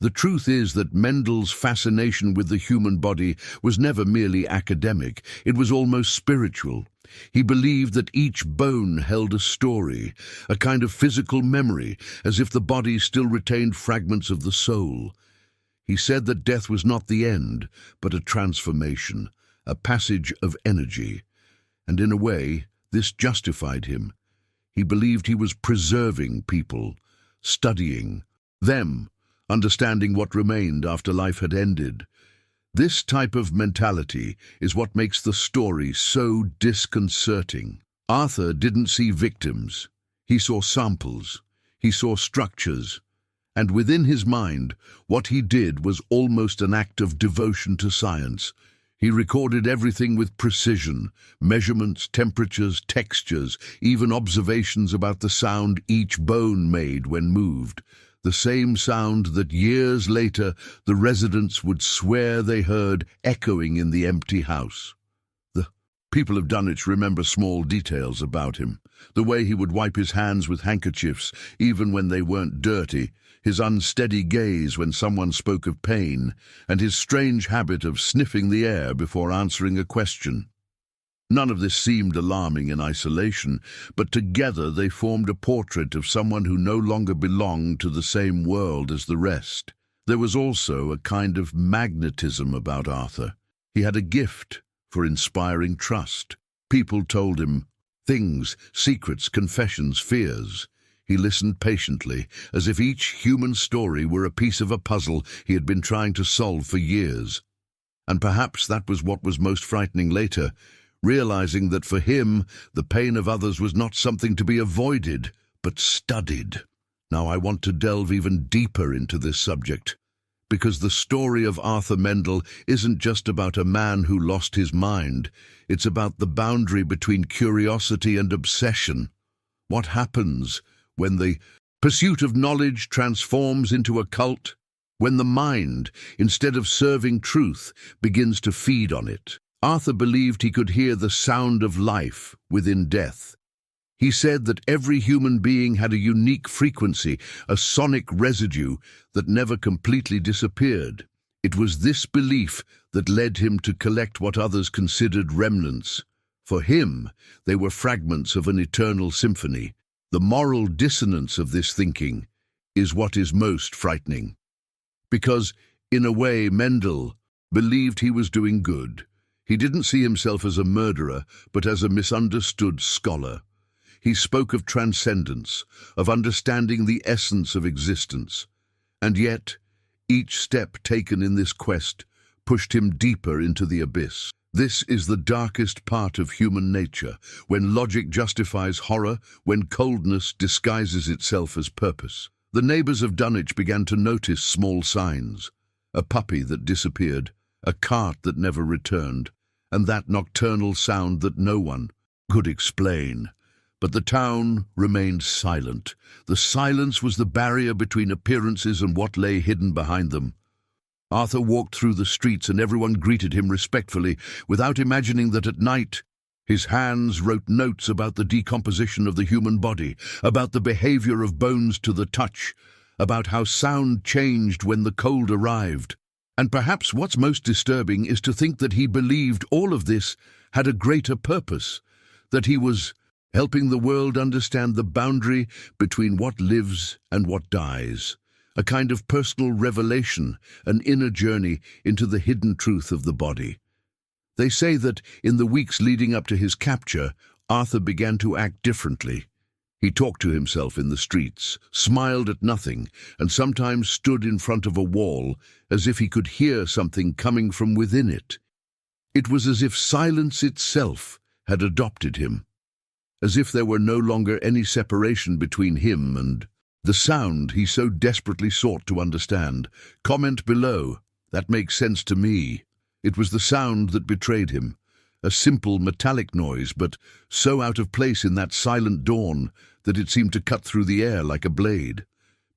The truth is that Mendel's fascination with the human body was never merely academic, it was almost spiritual. He believed that each bone held a story, a kind of physical memory, as if the body still retained fragments of the soul. He said that death was not the end, but a transformation, a passage of energy. And in a way, this justified him. He believed he was preserving people, studying them, understanding what remained after life had ended. This type of mentality is what makes the story so disconcerting. Arthur didn't see victims. He saw samples. He saw structures. And within his mind, what he did was almost an act of devotion to science. He recorded everything with precision, measurements, temperatures, textures, even observations about the sound each bone made when moved. The same sound that years later the residents would swear they heard echoing in the empty house. The people of Dunwich remember small details about him. The way he would wipe his hands with handkerchiefs, even when they weren't dirty, his unsteady gaze when someone spoke of pain, and his strange habit of sniffing the air before answering a question. None of this seemed alarming in isolation, but together they formed a portrait of someone who no longer belonged to the same world as the rest. There was also a kind of magnetism about Arthur. He had a gift for inspiring trust. People told him things, secrets, confessions, fears. He listened patiently, as if each human story were a piece of a puzzle he had been trying to solve for years. And perhaps that was what was most frightening later, realizing that for him, the pain of others was not something to be avoided, but studied. Now I want to delve even deeper into this subject, because the story of Arthur Mendel isn't just about a man who lost his mind. It's about the boundary between curiosity and obsession. What happens when the pursuit of knowledge transforms into a cult? When the mind, instead of serving truth, begins to feed on it? Arthur believed he could hear the sound of life within death. He said that every human being had a unique frequency, a sonic residue that never completely disappeared. It was this belief that led him to collect what others considered remnants. For him, they were fragments of an eternal symphony. The moral dissonance of this thinking is what is most frightening. Because, in a way, Mendel believed he was doing good. He didn't see himself as a murderer, but as a misunderstood scholar. He spoke of transcendence, of understanding the essence of existence. And yet, each step taken in this quest pushed him deeper into the abyss. This is the darkest part of human nature, when logic justifies horror, when coldness disguises itself as purpose. The neighbors of Dunwich began to notice small signs. A puppy that disappeared, a cart that never returned, and that nocturnal sound that no one could explain. But the town remained silent. The silence was the barrier between appearances and what lay hidden behind them. Arthur walked through the streets and everyone greeted him respectfully, without imagining that at night his hands wrote notes about the decomposition of the human body, about the behavior of bones to the touch, about how sound changed when the cold arrived. And perhaps what's most disturbing is to think that he believed all of this had a greater purpose, that he was helping the world understand the boundary between what lives and what dies, a kind of personal revelation, an inner journey into the hidden truth of the body. They say that in the weeks leading up to his capture, Arthur began to act differently. He talked to himself in the streets, smiled at nothing, and sometimes stood in front of a wall as if he could hear something coming from within it. It was as if silence itself had adopted him, as if there were no longer any separation between him and the sound he so desperately sought to understand. Comment below. That makes sense to me. It was the sound that betrayed him. A simple metallic noise, but so out of place in that silent dawn that it seemed to cut through the air like a blade.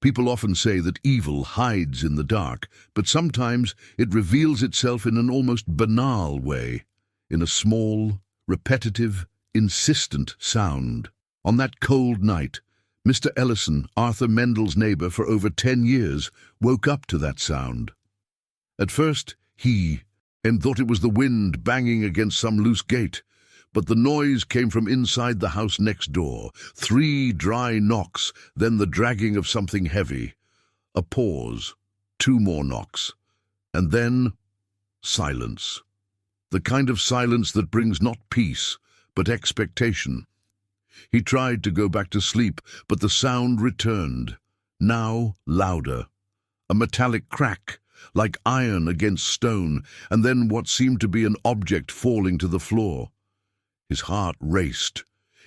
People often say that evil hides in the dark, but sometimes it reveals itself in an almost banal way, in a small, repetitive, insistent sound. On that cold night, Mr. Ellison, Arthur Mendel's neighbor for over 10 years, woke up to that sound. At first, he thought it was the wind banging against some loose gate, but the noise came from inside the house next door. 3 dry knocks, then the dragging of something heavy. A pause, 2 more knocks, and then silence. The kind of silence that brings not peace, but expectation. He tried to go back to sleep, but the sound returned, now louder. A metallic crack, like iron against stone, and then what seemed to be an object falling to the floor. His heart raced.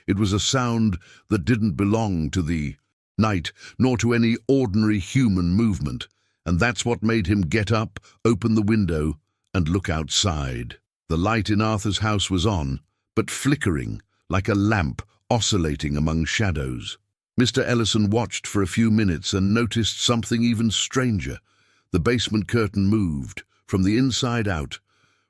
It was a sound that didn't belong to the night, nor to any ordinary human movement, and that's what made him get up, open the window, and look outside. The light in Arthur's house was on, but flickering, like a lamp oscillating among shadows. Mr. Ellison watched for a few minutes and noticed something even stranger. The basement curtain moved, from the inside out.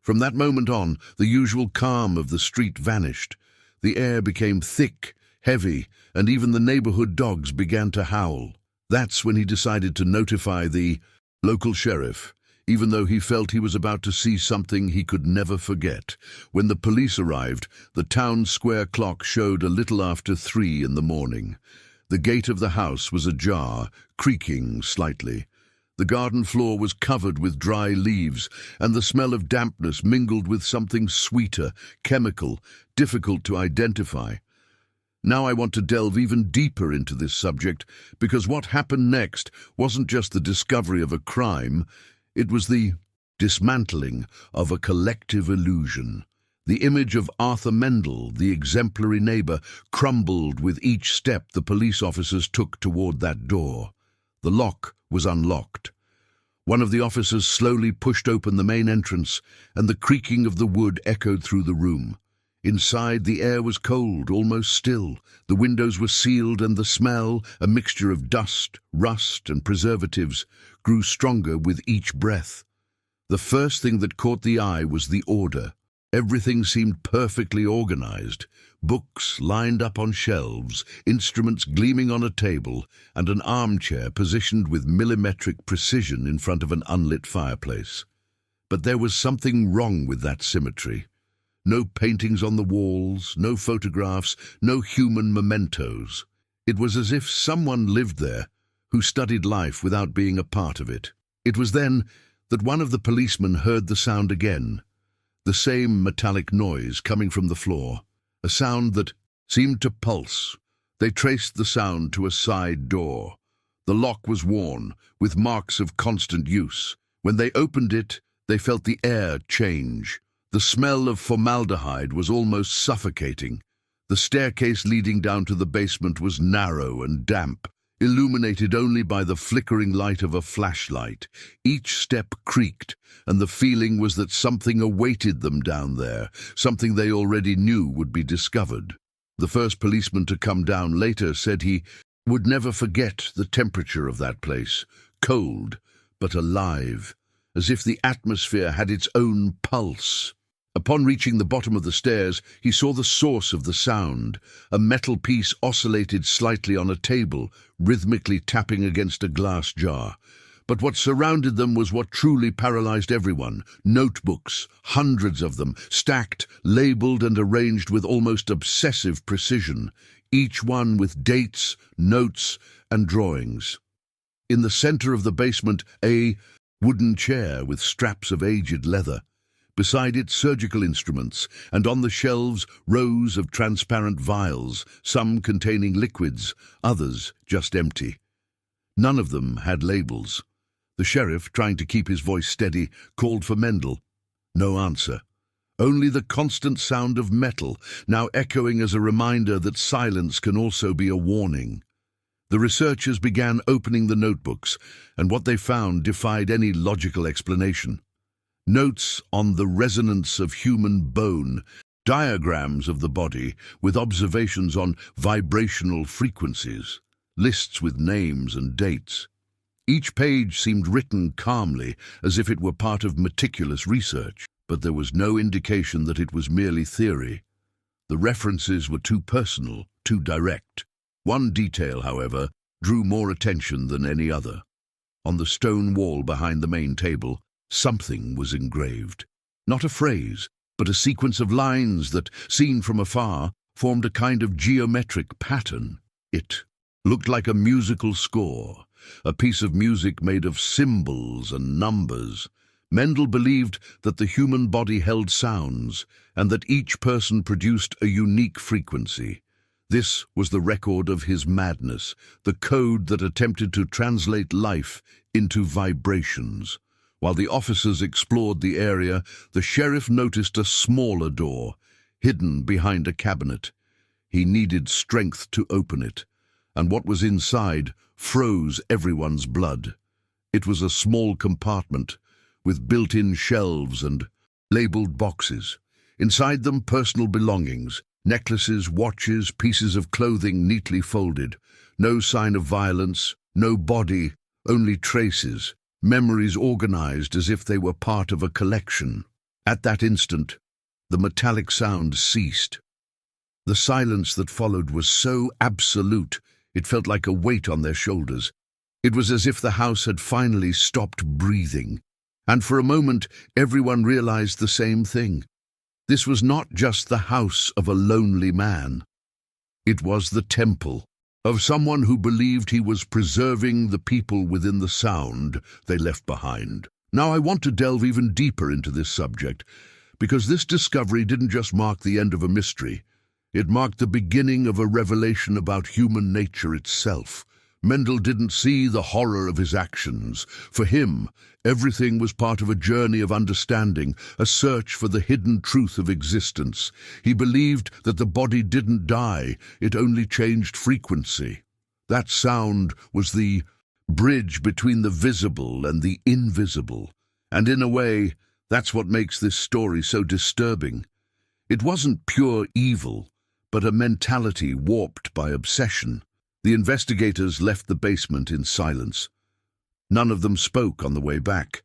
From that moment on, the usual calm of the street vanished. The air became thick, heavy, and even the neighborhood dogs began to howl. That's when he decided to notify the local sheriff, even though he felt he was about to see something he could never forget. When the police arrived, the town square clock showed a little after 3 in the morning. The gate of the house was ajar, creaking slightly. The garden floor was covered with dry leaves, and the smell of dampness mingled with something sweeter, chemical, difficult to identify. Now I want to delve even deeper into this subject, because what happened next wasn't just the discovery of a crime, it was the dismantling of a collective illusion. The image of Arthur Mendel, the exemplary neighbor, crumbled with each step the police officers took toward that door. The lock was unlocked. One of the officers slowly pushed open the main entrance, and the creaking of the wood echoed through the room. Inside, the air was cold, almost still. The windows were sealed, and the smell, a mixture of dust, rust, and preservatives, grew stronger with each breath. The first thing that caught the eye was the order. Everything seemed perfectly organized. Books lined up on shelves, instruments gleaming on a table, and an armchair positioned with millimetric precision in front of an unlit fireplace. But there was something wrong with that symmetry. No paintings on the walls, no photographs, no human mementos. It was as if someone lived there who studied life without being a part of it. It was then that one of the policemen heard the sound again. The same metallic noise coming from the floor, a sound that seemed to pulse. They traced the sound to a side door. The lock was worn, with marks of constant use. When they opened it, they felt the air change. The smell of formaldehyde was almost suffocating. The staircase leading down to the basement was narrow and damp, illuminated only by the flickering light of a flashlight. Each step creaked, and the feeling was that something awaited them down there, something they already knew would be discovered. The first policeman to come down later said he would never forget the temperature of that place, cold but alive, as if the atmosphere had its own pulse. Upon reaching the bottom of the stairs, he saw the source of the sound. A metal piece oscillated slightly on a table, rhythmically tapping against a glass jar. But what surrounded them was what truly paralyzed everyone. Notebooks, hundreds of them, stacked, labeled and arranged with almost obsessive precision, each one with dates, notes, and drawings. In the center of the basement, a wooden chair with straps of aged leather. Beside it, surgical instruments, and on the shelves, rows of transparent vials, some containing liquids, others just empty. None of them had labels. The sheriff, trying to keep his voice steady, called for Mendel. No answer. Only the constant sound of metal, now echoing as a reminder that silence can also be a warning. The researchers began opening the notebooks, and what they found defied any logical explanation. Notes on the resonance of human bone, diagrams of the body with observations on vibrational frequencies, lists with names and dates. Each page seemed written calmly, as if it were part of meticulous research, but there was no indication that it was merely theory. The references were too personal, too direct. One detail, however, drew more attention than any other. On the stone wall behind the main table, something was engraved. Not a phrase, but a sequence of lines that, seen from afar, formed a kind of geometric pattern. It looked like a musical score, a piece of music made of symbols and numbers. Mendel believed that the human body held sounds, and that each person produced a unique frequency. This was the record of his madness, the code that attempted to translate life into vibrations. While the officers explored the area, the sheriff noticed a smaller door, hidden behind a cabinet. He needed strength to open it, and what was inside froze everyone's blood. It was a small compartment, with built-in shelves and labeled boxes. Inside them, personal belongings, necklaces, watches, pieces of clothing neatly folded. No sign of violence, no body, only traces, memories organized as if they were part of a collection. At that instant, the metallic sound ceased. The silence that followed was so absolute, it felt like a weight on their shoulders. It was as if the house had finally stopped breathing. And for a moment, everyone realized the same thing. This was not just the house of a lonely man. It was the temple of someone who believed he was preserving the people within the sound they left behind. Now I want to delve even deeper into this subject, because this discovery didn't just mark the end of a mystery. It marked the beginning of a revelation about human nature itself. Mendel didn't see the horror of his actions. For him, everything was part of a journey of understanding, a search for the hidden truth of existence. He believed that the body didn't die, it only changed frequency. That sound was the bridge between the visible and the invisible. And in a way, that's what makes this story so disturbing. It wasn't pure evil, but a mentality warped by obsession. The investigators left the basement in silence. None of them spoke on the way back.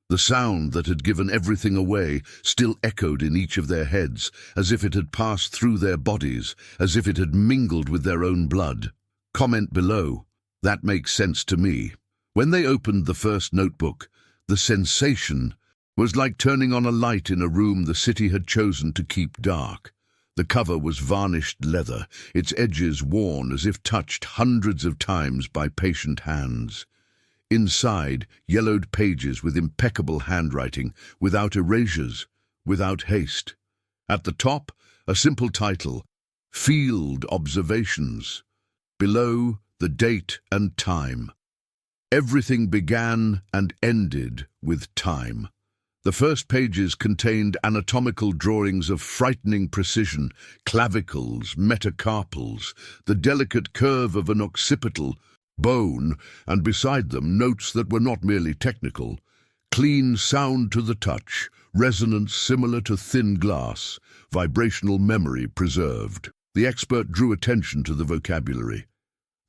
The sound that had given everything away still echoed in each of their heads, as if it had passed through their bodies, as if it had mingled with their own blood. Comment below. That makes sense to me. When they opened the first notebook, the sensation was like turning on a light in a room the city had chosen to keep dark. The cover was varnished leather, its edges worn as if touched hundreds of times by patient hands. Inside, yellowed pages with impeccable handwriting, without erasures, without haste. At the top, a simple title, Field Observations. Below, the date and time. Everything began and ended with time. The first pages contained anatomical drawings of frightening precision, clavicles, metacarpals, the delicate curve of an occipital bone, and beside them notes that were not merely technical. Clean sound to the touch, resonance similar to thin glass, vibrational memory preserved. The expert drew attention to the vocabulary.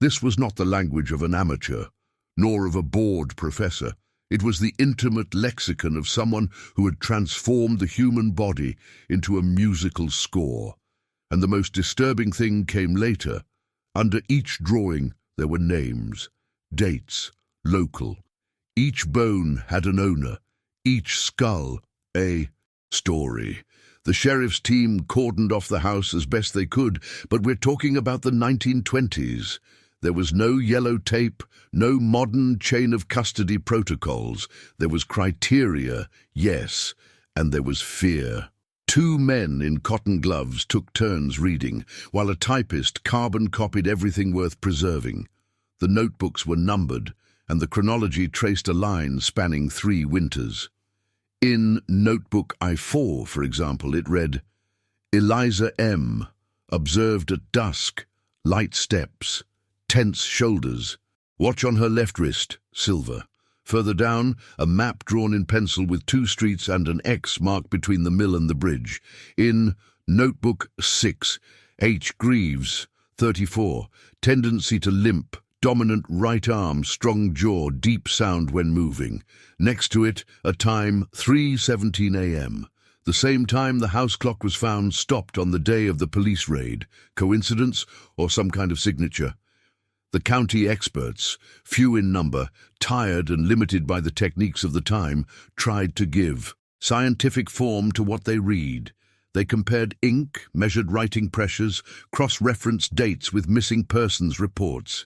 This was not the language of an amateur, nor of a bored professor. It was the intimate lexicon of someone who had transformed the human body into a musical score. And the most disturbing thing came later. Under each drawing there were names, dates, local. Each bone had an owner, each skull a story. The sheriff's team cordoned off the house as best they could, but we're talking about the 1920s. There was no yellow tape, no modern chain of custody protocols. There was criteria, yes, and there was fear. 2 men in cotton gloves took turns reading, while a typist carbon-copied everything worth preserving. The notebooks were numbered, and the chronology traced a line spanning 3 winters. In Notebook I-4, for example, it read, Eliza M. observed at dusk, light steps, tense shoulders, watch on her left wrist, silver. Further down, a map drawn in pencil with 2 streets and an X marked between the mill and the bridge. In Notebook 6, H. Greaves, 34, tendency to limp, dominant right arm, strong jaw, deep sound when moving. Next to it, a time 3:17 a.m. The same time the house clock was found stopped on the day of the police raid. Coincidence or some kind of signature? The county experts, few in number, tired and limited by the techniques of the time, tried to give scientific form to what they read. They compared ink, measured writing pressures, cross-referenced dates with missing persons reports.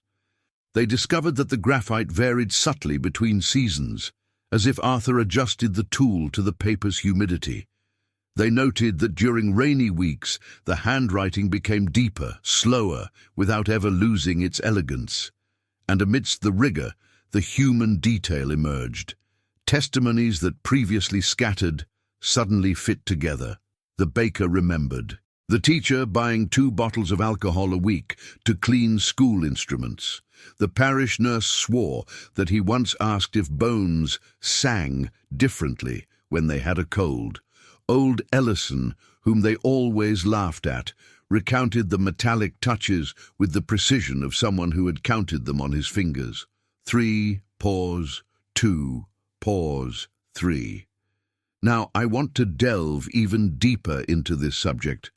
They discovered that the graphite varied subtly between seasons, as if Arthur adjusted the tool to the paper's humidity. They noted that during rainy weeks, the handwriting became deeper, slower, without ever losing its elegance. And amidst the rigor, the human detail emerged. Testimonies that previously scattered suddenly fit together. The baker remembered. The teacher buying 2 bottles of alcohol a week to clean school instruments. The parish nurse swore that he once asked if bones sang differently when they had a cold. Old Ellison, whom they always laughed at, recounted the metallic touches with the precision of someone who had counted them on his fingers. 3, pause, 2, pause, 3. Now, I want to delve even deeper into this subject,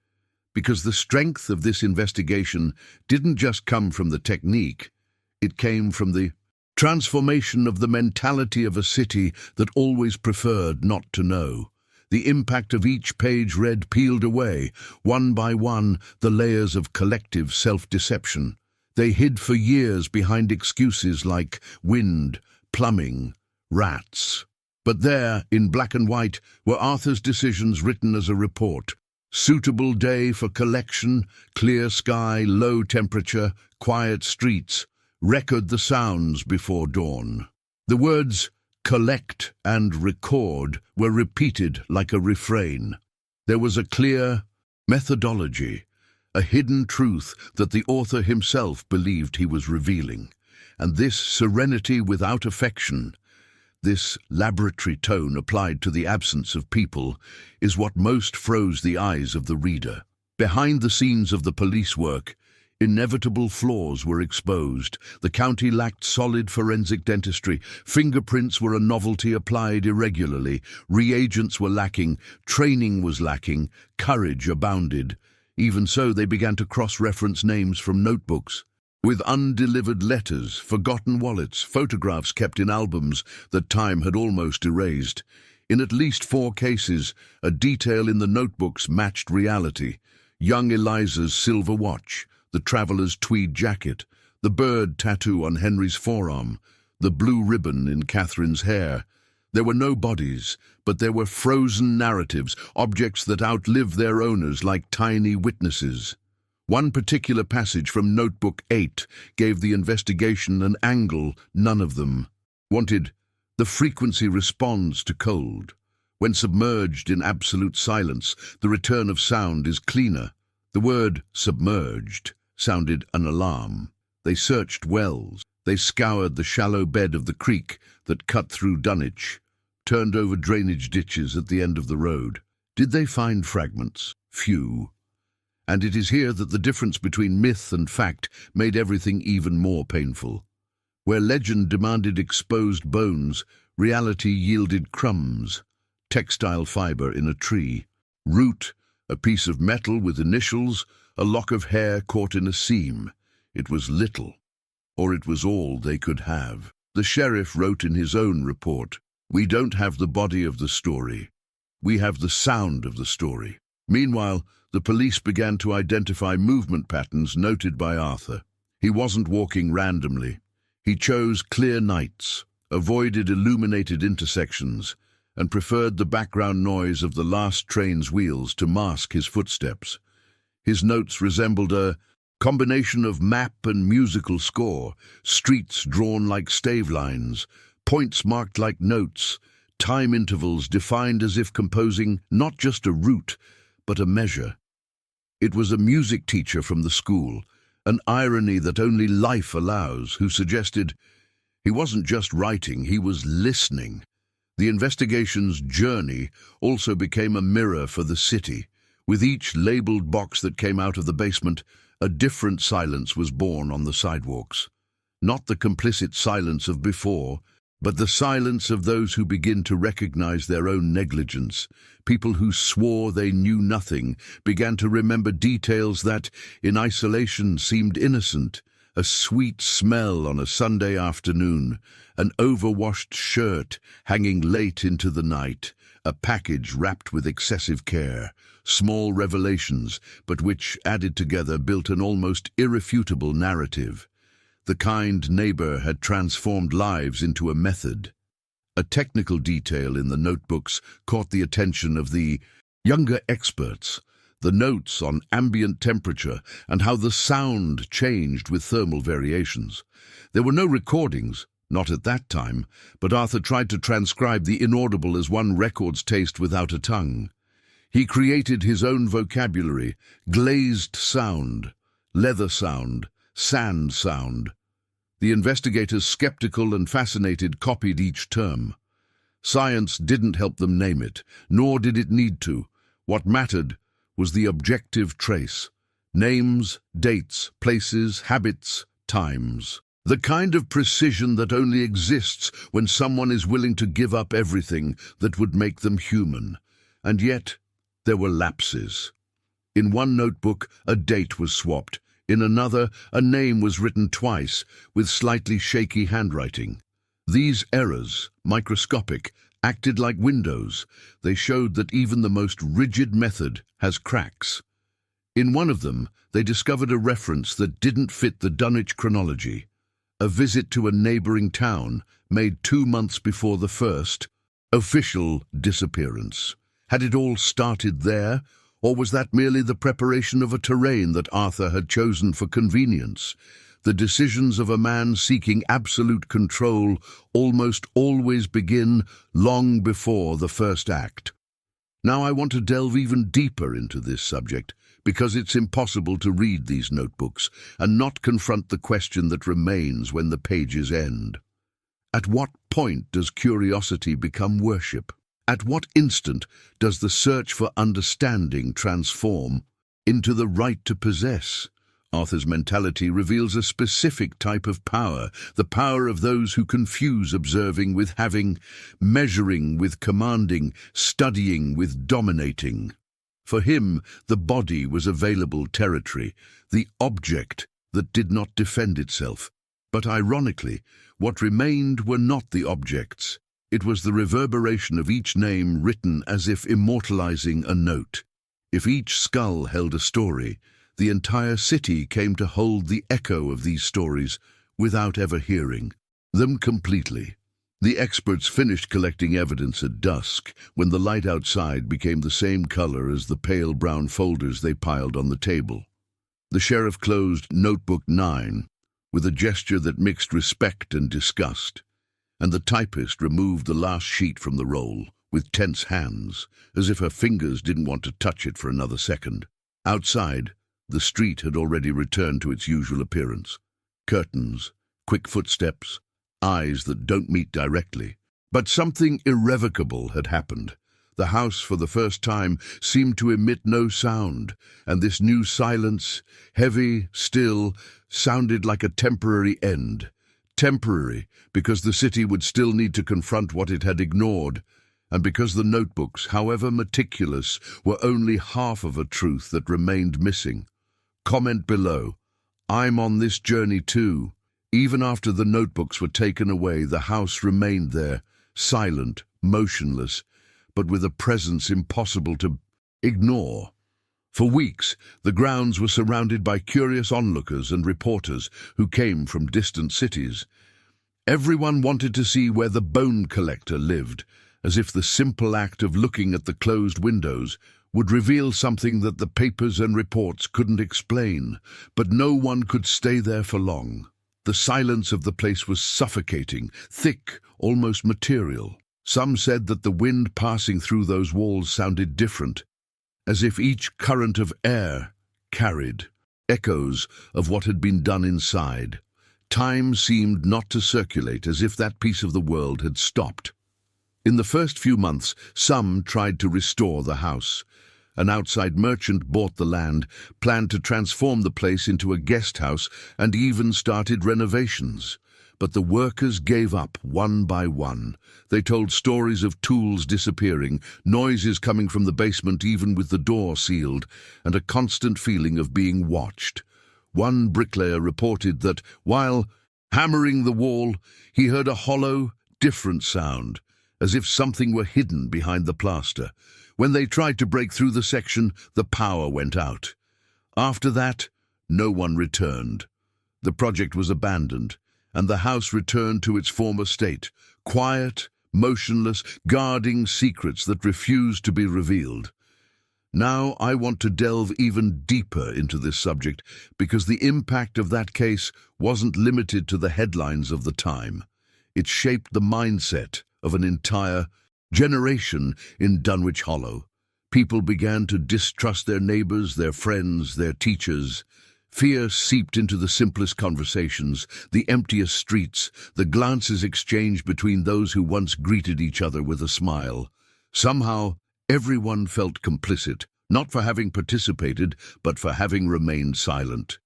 because the strength of this investigation didn't just come from the technique, it came from the transformation of the mentality of a city that always preferred not to know. The impact of each page read peeled away, one by one, the layers of collective self-deception. They hid for years behind excuses like wind, plumbing, rats. But there, in black and white, were Arthur's decisions written as a report. Suitable day for collection, clear sky, low temperature, quiet streets. Record the sounds before dawn. The words collect and record were repeated like a refrain. There was a clear methodology, a hidden truth that the author himself believed he was revealing. And this serenity without affection, this laboratory tone applied to the absence of people, is what most froze the eyes of the reader. Behind the scenes of the police work, inevitable flaws were exposed. The county lacked solid forensic dentistry. Fingerprints were a novelty applied irregularly. Reagents were lacking. Training was lacking. Courage abounded. Even so, they began to cross-reference names from notebooks. With undelivered letters, forgotten wallets, photographs kept in albums that time had almost erased. In at least 4 cases, a detail in the notebooks matched reality. Young Eliza's silver watch, the traveller's tweed jacket, the bird tattoo on Henry's forearm, the blue ribbon in Catherine's hair. There were no bodies, but there were frozen narratives, objects that outlived their owners like tiny witnesses. One particular passage from Notebook 8 gave the investigation an angle none of them wanted. The frequency responds to cold. When submerged in absolute silence, the return of sound is cleaner. The word submerged sounded an alarm. They searched wells. They scoured the shallow bed of the creek that cut through Dunwich, turned over drainage ditches at the end of the road. Did they find fragments? Few. And it is here that the difference between myth and fact made everything even more painful. Where legend demanded exposed bones, reality yielded crumbs, textile fiber in a tree, root, a piece of metal with initials, a lock of hair caught in a seam. It was little, or it was all they could have. The sheriff wrote in his own report, "We don't have the body of the story. We have the sound of the story." Meanwhile, the police began to identify movement patterns noted by Arthur. He wasn't walking randomly. He chose clear nights, avoided illuminated intersections, and preferred the background noise of the last train's wheels to mask his footsteps. His notes resembled a combination of map and musical score, streets drawn like stave lines, points marked like notes, time intervals defined as if composing not just a route, but a measure. It was a music teacher from the school, an irony that only life allows, who suggested he wasn't just writing, he was listening. The investigation's journey also became a mirror for the city. With each labeled box that came out of the basement, a different silence was born on the sidewalks. Not the complicit silence of before, but the silence of those who begin to recognize their own negligence. People who swore they knew nothing began to remember details that, in isolation, seemed innocent. A sweet smell on a Sunday afternoon, an overwashed shirt hanging late into the night, a package wrapped with excessive care. Small revelations, but which, added together, built an almost irrefutable narrative. The kind neighbor had transformed lives into a method. A technical detail in the notebooks caught the attention of the younger experts, the notes on ambient temperature and how the sound changed with thermal variations. There were no recordings, Not at that time, but Arthur tried to transcribe the inaudible as one records taste without a tongue. He created his own vocabulary: glazed sound, leather sound, sand sound. The investigators, skeptical and fascinated, copied each term. Science didn't help them name it, nor did it need to. What mattered was the objective trace: names, dates, places, habits, times. The kind of precision that only exists when someone is willing to give up everything that would make them human. And yet, there were lapses. In one notebook, a date was swapped. In another, a name was written twice, with slightly shaky handwriting. These errors, microscopic, acted like windows. They showed that even the most rigid method has cracks. In one of them, they discovered a reference that didn't fit the Dunwich chronology. A visit to a neighboring town made 2 months before the first official disappearance. Had it all started there, or was that merely the preparation of a terrain that Arthur had chosen for convenience? The decisions of a man seeking absolute control almost always begin long before the first act. Now I want to delve even deeper into this subject, because it's impossible to read these notebooks and not confront the question that remains when the pages end. At what point does curiosity become worship? At what instant does the search for understanding transform into the right to possess? Arthur's mentality reveals a specific type of power, the power of those who confuse observing with having, measuring with commanding, studying with dominating. For him, the body was available territory, the object that did not defend itself. But ironically, what remained were not the objects. It was the reverberation of each name written as if immortalizing a note. If each skull held a story, the entire city came to hold the echo of these stories without ever hearing them completely. The experts finished collecting evidence at dusk, when the light outside became the same color as the pale brown folders they piled on the table. The sheriff closed Notebook 9 with a gesture that mixed respect and disgust, and the typist removed the last sheet from the roll with tense hands, as if her fingers didn't want to touch it for another second. Outside, the street had already returned to its usual appearance. Curtains, quick footsteps, eyes that don't meet directly. But something irrevocable had happened. The house, for the first time, seemed to emit no sound, and this new silence, heavy, still, sounded like a temporary end. Temporary, because the city would still need to confront what it had ignored, and because the notebooks, however meticulous, were only half of a truth that remained missing. Comment below. I'm on this journey too. Even after the notebooks were taken away, the house remained there, silent, motionless, but with a presence impossible to ignore. For weeks, the grounds were surrounded by curious onlookers and reporters who came from distant cities. Everyone wanted to see where the bone collector lived, as if the simple act of looking at the closed windows would reveal something that the papers and reports couldn't explain. But no one could stay there for long. The silence of the place was suffocating, thick, almost material. Some said that the wind passing through those walls sounded different, as if each current of air carried echoes of what had been done inside. Time seemed not to circulate, as if that piece of the world had stopped. In the first few months, some tried to restore the house. An outside merchant bought the land, planned to transform the place into a guest house, and even started renovations. But the workers gave up one by one. They told stories of tools disappearing, noises coming from the basement even with the door sealed, and a constant feeling of being watched. One bricklayer reported that, while hammering the wall, he heard a hollow, different sound, as if something were hidden behind the plaster. When they tried to break through the section, the power went out. After that, no one returned. The project was abandoned, and the house returned to its former state, quiet, motionless, guarding secrets that refused to be revealed. Now I want to delve even deeper into this subject, because the impact of that case wasn't limited to the headlines of the time. It shaped the mindset of an entire generation in Dunwich Hollow. People began to distrust their neighbors, their friends, their teachers. Fear seeped into the simplest conversations, the emptiest streets, the glances exchanged between those who once greeted each other with a smile. Somehow, everyone felt complicit, not for having participated, but for having remained silent.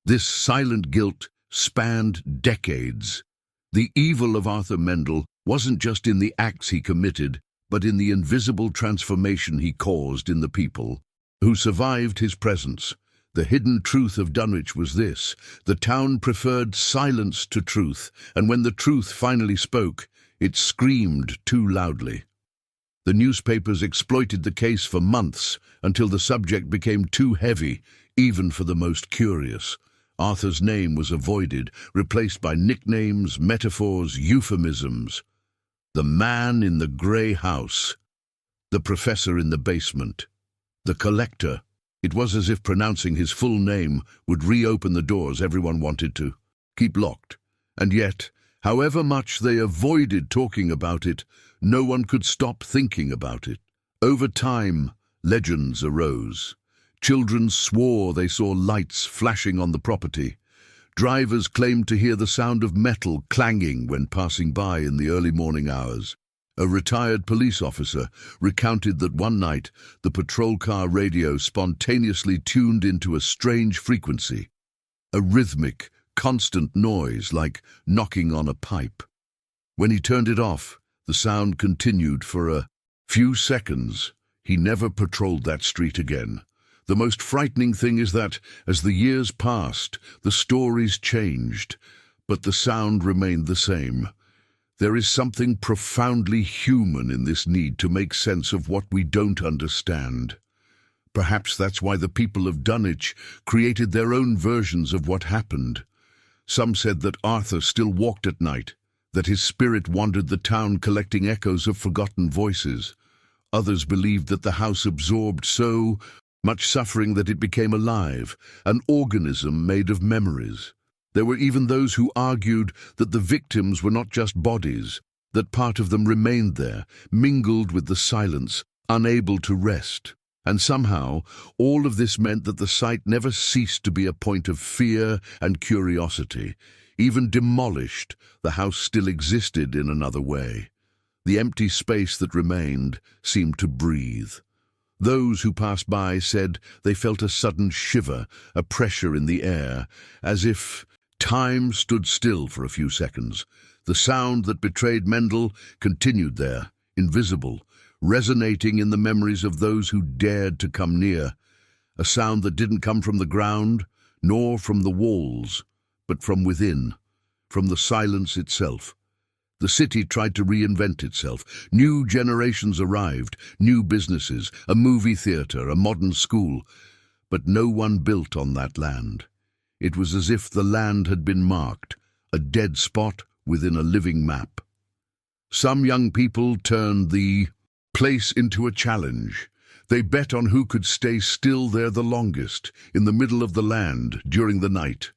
This silent guilt spanned decades. The evil of Arthur Mendel wasn't just in the acts he committed, but in the invisible transformation he caused in the people who survived his presence. The hidden truth of Dunwich was this: the town preferred silence to truth, and when the truth finally spoke, it screamed too loudly. The newspapers exploited the case for months, until the subject became too heavy, even for the most curious. Arthur's name was avoided, replaced by nicknames, metaphors, euphemisms. The man in the grey house, the professor in the basement, the collector. It was as if pronouncing his full name would reopen the doors everyone wanted to keep locked. And yet, however much they avoided talking about it, no one could stop thinking about it. Over time, legends arose. Children swore they saw lights flashing on the property. Drivers claimed to hear the sound of metal clanging when passing by in the early morning hours. A retired police officer recounted that one night the patrol car radio spontaneously tuned into a strange frequency, a rhythmic, constant noise like knocking on a pipe. When he turned it off, the sound continued for a few seconds. He never patrolled that street again. The most frightening thing is that, as the years passed, the stories changed, but the sound remained the same. There is something profoundly human in this need to make sense of what we don't understand. Perhaps that's why the people of Dunwich created their own versions of what happened. Some said that Arthur still walked at night, that his spirit wandered the town collecting echoes of forgotten voices. Others believed that the house absorbed so much suffering that it became alive, an organism made of memories. There were even those who argued that the victims were not just bodies, that part of them remained there, mingled with the silence, unable to rest. And somehow, all of this meant that the site never ceased to be a point of fear and curiosity. Even demolished, the house still existed in another way. The empty space that remained seemed to breathe. Those who passed by said they felt a sudden shiver, a pressure in the air, as if time stood still for a few seconds. The sound that betrayed Mendel continued there, invisible, resonating in the memories of those who dared to come near. A sound that didn't come from the ground, nor from the walls, but from within, from the silence itself. The city tried to reinvent itself. New generations arrived, new businesses, a movie theater, a modern school. But no one built on that land. It was as if the land had been marked, a dead spot within a living map. Some young people turned the place into a challenge. They bet on who could stay still there the longest, in the middle of the land, during the night.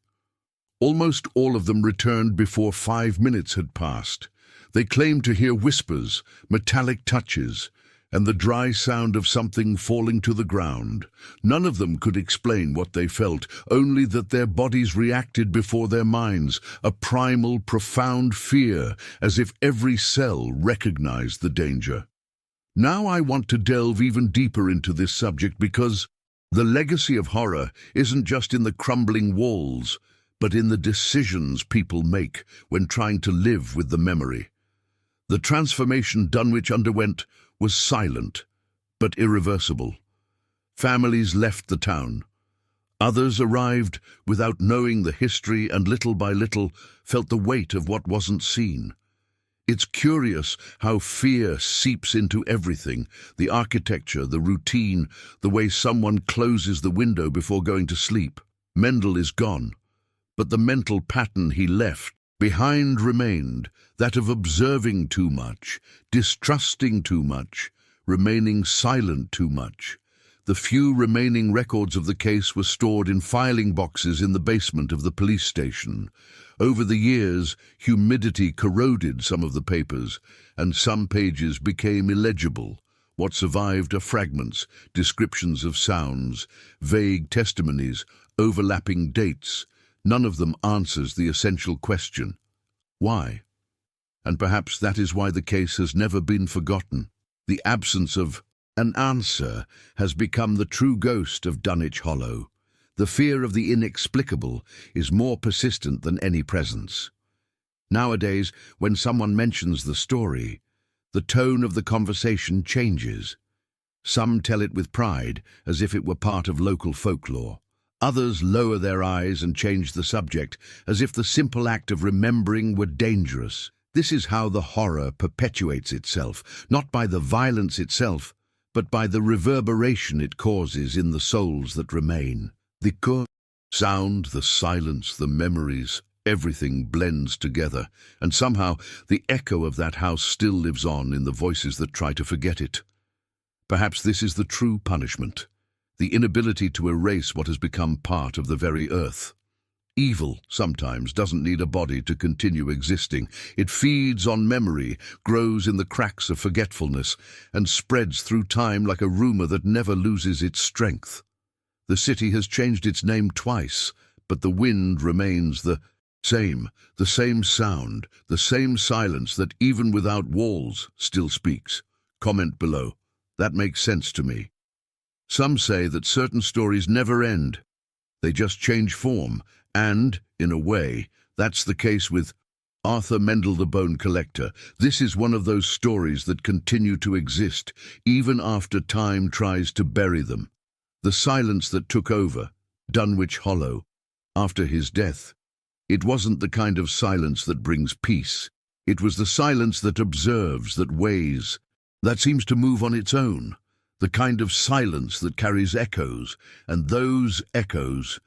Almost all of them returned before 5 minutes had passed. They claimed to hear whispers, metallic touches, and the dry sound of something falling to the ground. None of them could explain what they felt, only that their bodies reacted before their minds, a primal, profound fear, as if every cell recognized the danger. Now I want to delve even deeper into this subject because the legacy of horror isn't just in the crumbling walls, but in the decisions people make when trying to live with the memory. The transformation Dunwich underwent was silent, but irreversible. Families left the town. Others arrived without knowing the history and little by little felt the weight of what wasn't seen. It's curious how fear seeps into everything, the architecture, the routine, the way someone closes the window before going to sleep. Mendel is gone, but the mental pattern he left behind remained, that of observing too much, distrusting too much, remaining silent too much. The few remaining records of the case were stored in filing boxes in the basement of the police station. Over the years, humidity corroded some of the papers, and some pages became illegible. What survived are fragments, descriptions of sounds, vague testimonies, overlapping dates. None of them answers the essential question: why? And perhaps that is why the case has never been forgotten. The absence of an answer has become the true ghost of Dunwich Hollow. The fear of the inexplicable is more persistent than any presence. Nowadays, when someone mentions the story, the tone of the conversation changes. Some tell it with pride, as if it were part of local folklore. Others lower their eyes and change the subject, as if the simple act of remembering were dangerous. This is how the horror perpetuates itself, not by the violence itself, but by the reverberation it causes in the souls that remain. The sound, the silence, the memories, everything blends together, and somehow the echo of that house still lives on in the voices that try to forget it. Perhaps this is the true punishment, the inability to erase what has become part of the very earth. Evil sometimes doesn't need a body to continue existing. It feeds on memory, grows in the cracks of forgetfulness, and spreads through time like a rumor that never loses its strength. The city has changed its name twice, but the wind remains the same sound, the same silence that even without walls still speaks. Comment below. That makes sense to me. Some say that certain stories never end. They just change form, and, in a way, that's the case with Arthur Mendel, the Bone Collector. This is one of those stories that continue to exist, even after time tries to bury them. The silence that took over Dunwich Hollow after his death. It wasn't the kind of silence that brings peace. It was the silence that observes, that weighs, that seems to move on its own. The kind of silence that carries echoes, and those echoes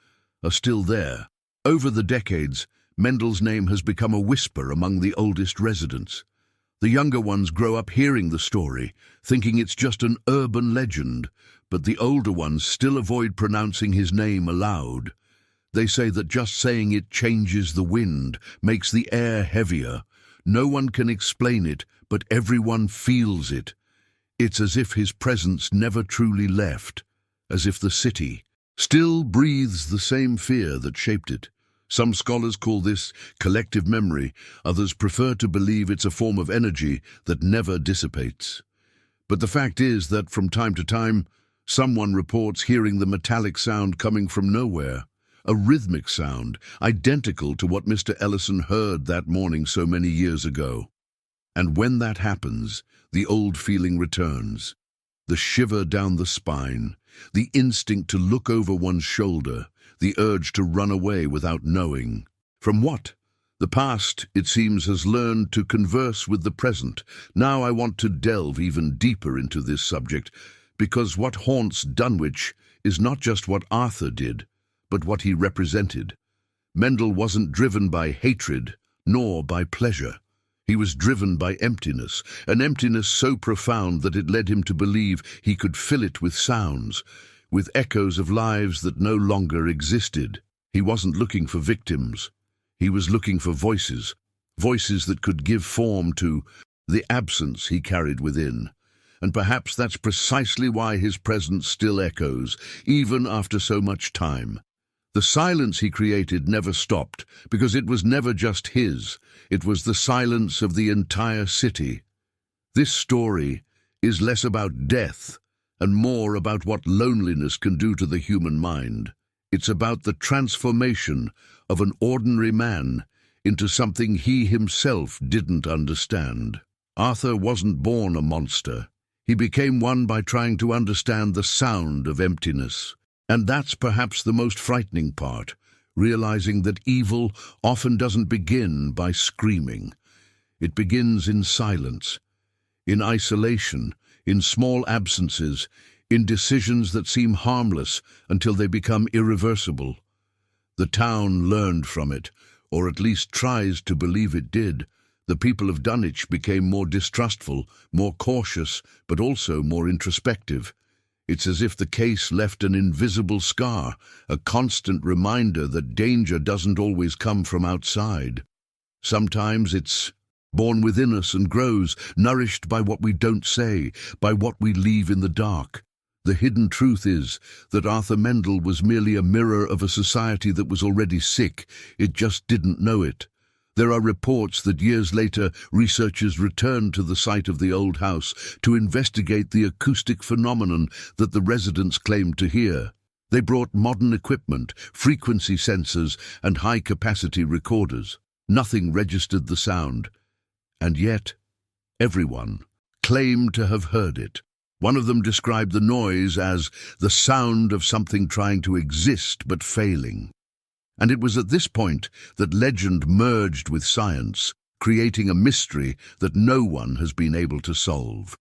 are still there. Over the decades, Mendel's name has become a whisper among the oldest residents. The younger ones grow up hearing the story, thinking it's just an urban legend, but the older ones still avoid pronouncing his name aloud. They say that just saying it changes the wind, makes the air heavier. No one can explain it, but everyone feels it. It's as if his presence never truly left, as if the city still breathes the same fear that shaped it. Some scholars call this collective memory, others prefer to believe it's a form of energy that never dissipates. But the fact is that from time to time, someone reports hearing the metallic sound coming from nowhere, a rhythmic sound, identical to what Mr. Ellison heard that morning so many years ago. And when that happens, the old feeling returns. The shiver down the spine, the instinct to look over one's shoulder, the urge to run away without knowing. From what? The past, it seems, has learned to converse with the present. Now I want to delve even deeper into this subject, because what haunts Dunwich is not just what Arthur did, but what he represented. Mendel wasn't driven by hatred, nor by pleasure. He was driven by emptiness, an emptiness so profound that it led him to believe he could fill it with sounds, with echoes of lives that no longer existed. He wasn't looking for victims. He was looking for voices, voices that could give form to the absence he carried within. And perhaps that's precisely why his presence still echoes, even after so much time. The silence he created never stopped, because it was never just his. It was the silence of the entire city. This story is less about death and more about what loneliness can do to the human mind. It's about the transformation of an ordinary man into something he himself didn't understand. Arthur wasn't born a monster. He became one by trying to understand the sound of emptiness. And that's perhaps the most frightening part, realizing that evil often doesn't begin by screaming. It begins in silence, in isolation, in small absences, in decisions that seem harmless until they become irreversible. The town learned from it, or at least tries to believe it did. The people of Dunwich became more distrustful, more cautious, but also more introspective. It's as if the case left an invisible scar, a constant reminder that danger doesn't always come from outside. Sometimes it's born within us and grows, nourished by what we don't say, by what we leave in the dark. The hidden truth is that Arthur Mendel was merely a mirror of a society that was already sick. It just didn't know it. There are reports that years later, researchers returned to the site of the old house to investigate the acoustic phenomenon that the residents claimed to hear. They brought modern equipment, frequency sensors, and high-capacity recorders. Nothing registered the sound, and yet everyone claimed to have heard it. One of them described the noise as the sound of something trying to exist but failing. And it was at this point that legend merged with science, creating a mystery that no one has been able to solve.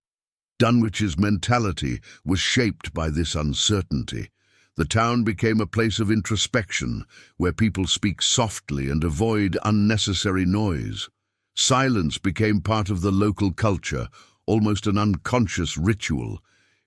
Dunwich's mentality was shaped by this uncertainty. The town became a place of introspection, where people speak softly and avoid unnecessary noise. Silence became part of the local culture, almost an unconscious ritual.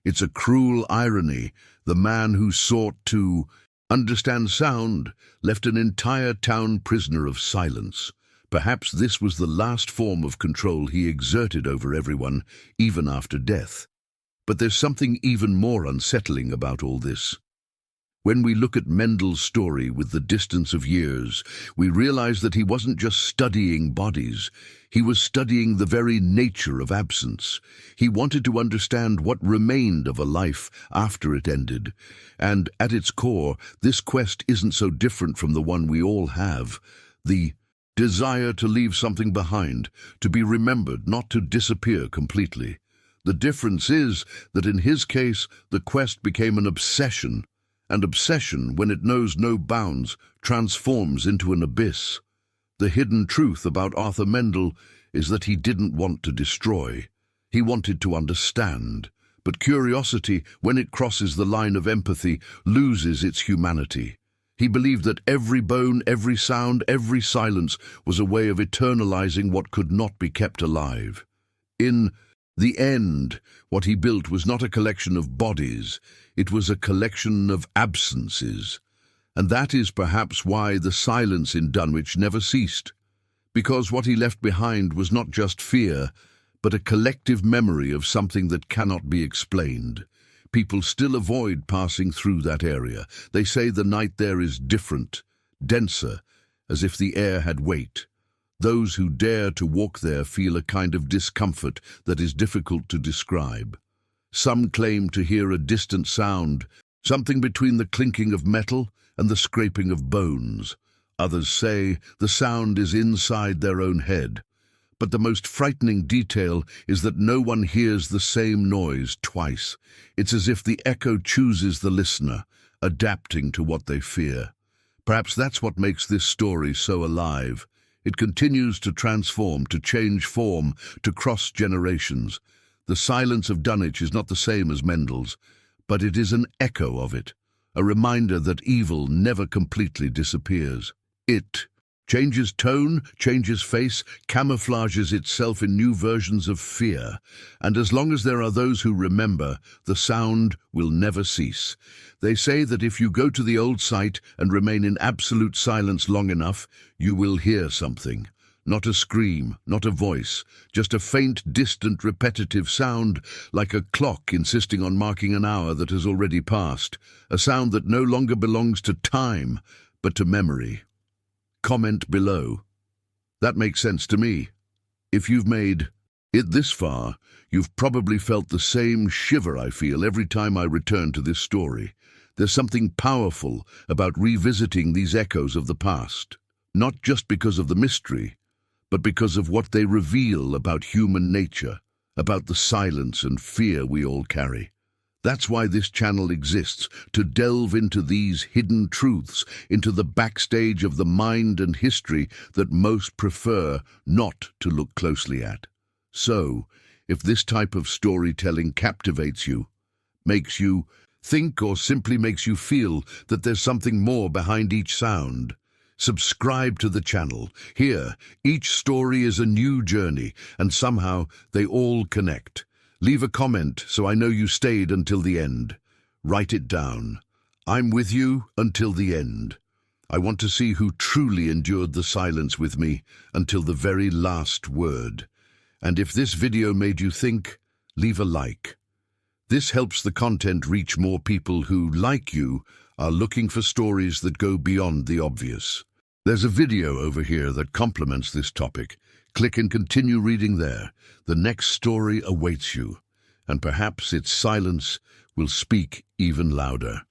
It's a cruel irony. The man who sought to understand sound left an entire town prisoner of silence. Perhaps this was the last form of control he exerted over everyone, even after death. But there's something even more unsettling about all this. When we look at Mendel's story with the distance of years, we realize that he wasn't just studying bodies. He was studying the very nature of absence. He wanted to understand what remained of a life after it ended. And at its core, this quest isn't so different from the one we all have. The desire to leave something behind, to be remembered, not to disappear completely. The difference is that in his case, the quest became an obsession. And obsession, when it knows no bounds, transforms into an abyss. The hidden truth about Arthur Mendel is that he didn't want to destroy. He wanted to understand. But curiosity, when it crosses the line of empathy, loses its humanity. He believed that every bone, every sound, every silence was a way of eternalizing what could not be kept alive. In the end, what he built was not a collection of bodies, it was a collection of absences. And that is perhaps why the silence in Dunwich never ceased. Because what he left behind was not just fear, but a collective memory of something that cannot be explained. People still avoid passing through that area. They say the night there is different, denser, as if the air had weight. Those who dare to walk there feel a kind of discomfort that is difficult to describe. Some claim to hear a distant sound, something between the clinking of metal and the scraping of bones. Others say the sound is inside their own head. But the most frightening detail is that no one hears the same noise twice. It's as if the echo chooses the listener, adapting to what they fear. Perhaps that's what makes this story so alive. It continues to transform, to change form, to cross generations. The silence of Dunwich is not the same as Mendel's, but it is an echo of it, a reminder that evil never completely disappears. It changes tone, changes face, camouflages itself in new versions of fear. And as long as there are those who remember, the sound will never cease. They say that if you go to the old site and remain in absolute silence long enough, you will hear something. Not a scream, not a voice, just a faint, distant, repetitive sound, like a clock insisting on marking an hour that has already passed. A sound that no longer belongs to time, but to memory. Comment below. That makes sense to me. If you've made it this far, you've probably felt the same shiver I feel every time I return to this story. There's something powerful about revisiting these echoes of the past, not just because of the mystery, but because of what they reveal about human nature, about the silence and fear we all carry. That's why this channel exists, to delve into these hidden truths, into the backstage of the mind and history that most prefer not to look closely at. So, if this type of storytelling captivates you, makes you think, or simply makes you feel that there's something more behind each sound, subscribe to the channel. Here, each story is a new journey, and somehow they all connect. Leave a comment so I know you stayed until the end. Write it down. I'm with you until the end. I want to see who truly endured the silence with me until the very last word. And if this video made you think, leave a like. This helps the content reach more people who, like you, are looking for stories that go beyond the obvious. There's a video over here that complements this topic. Click and continue reading there. The next story awaits you, and perhaps its silence will speak even louder.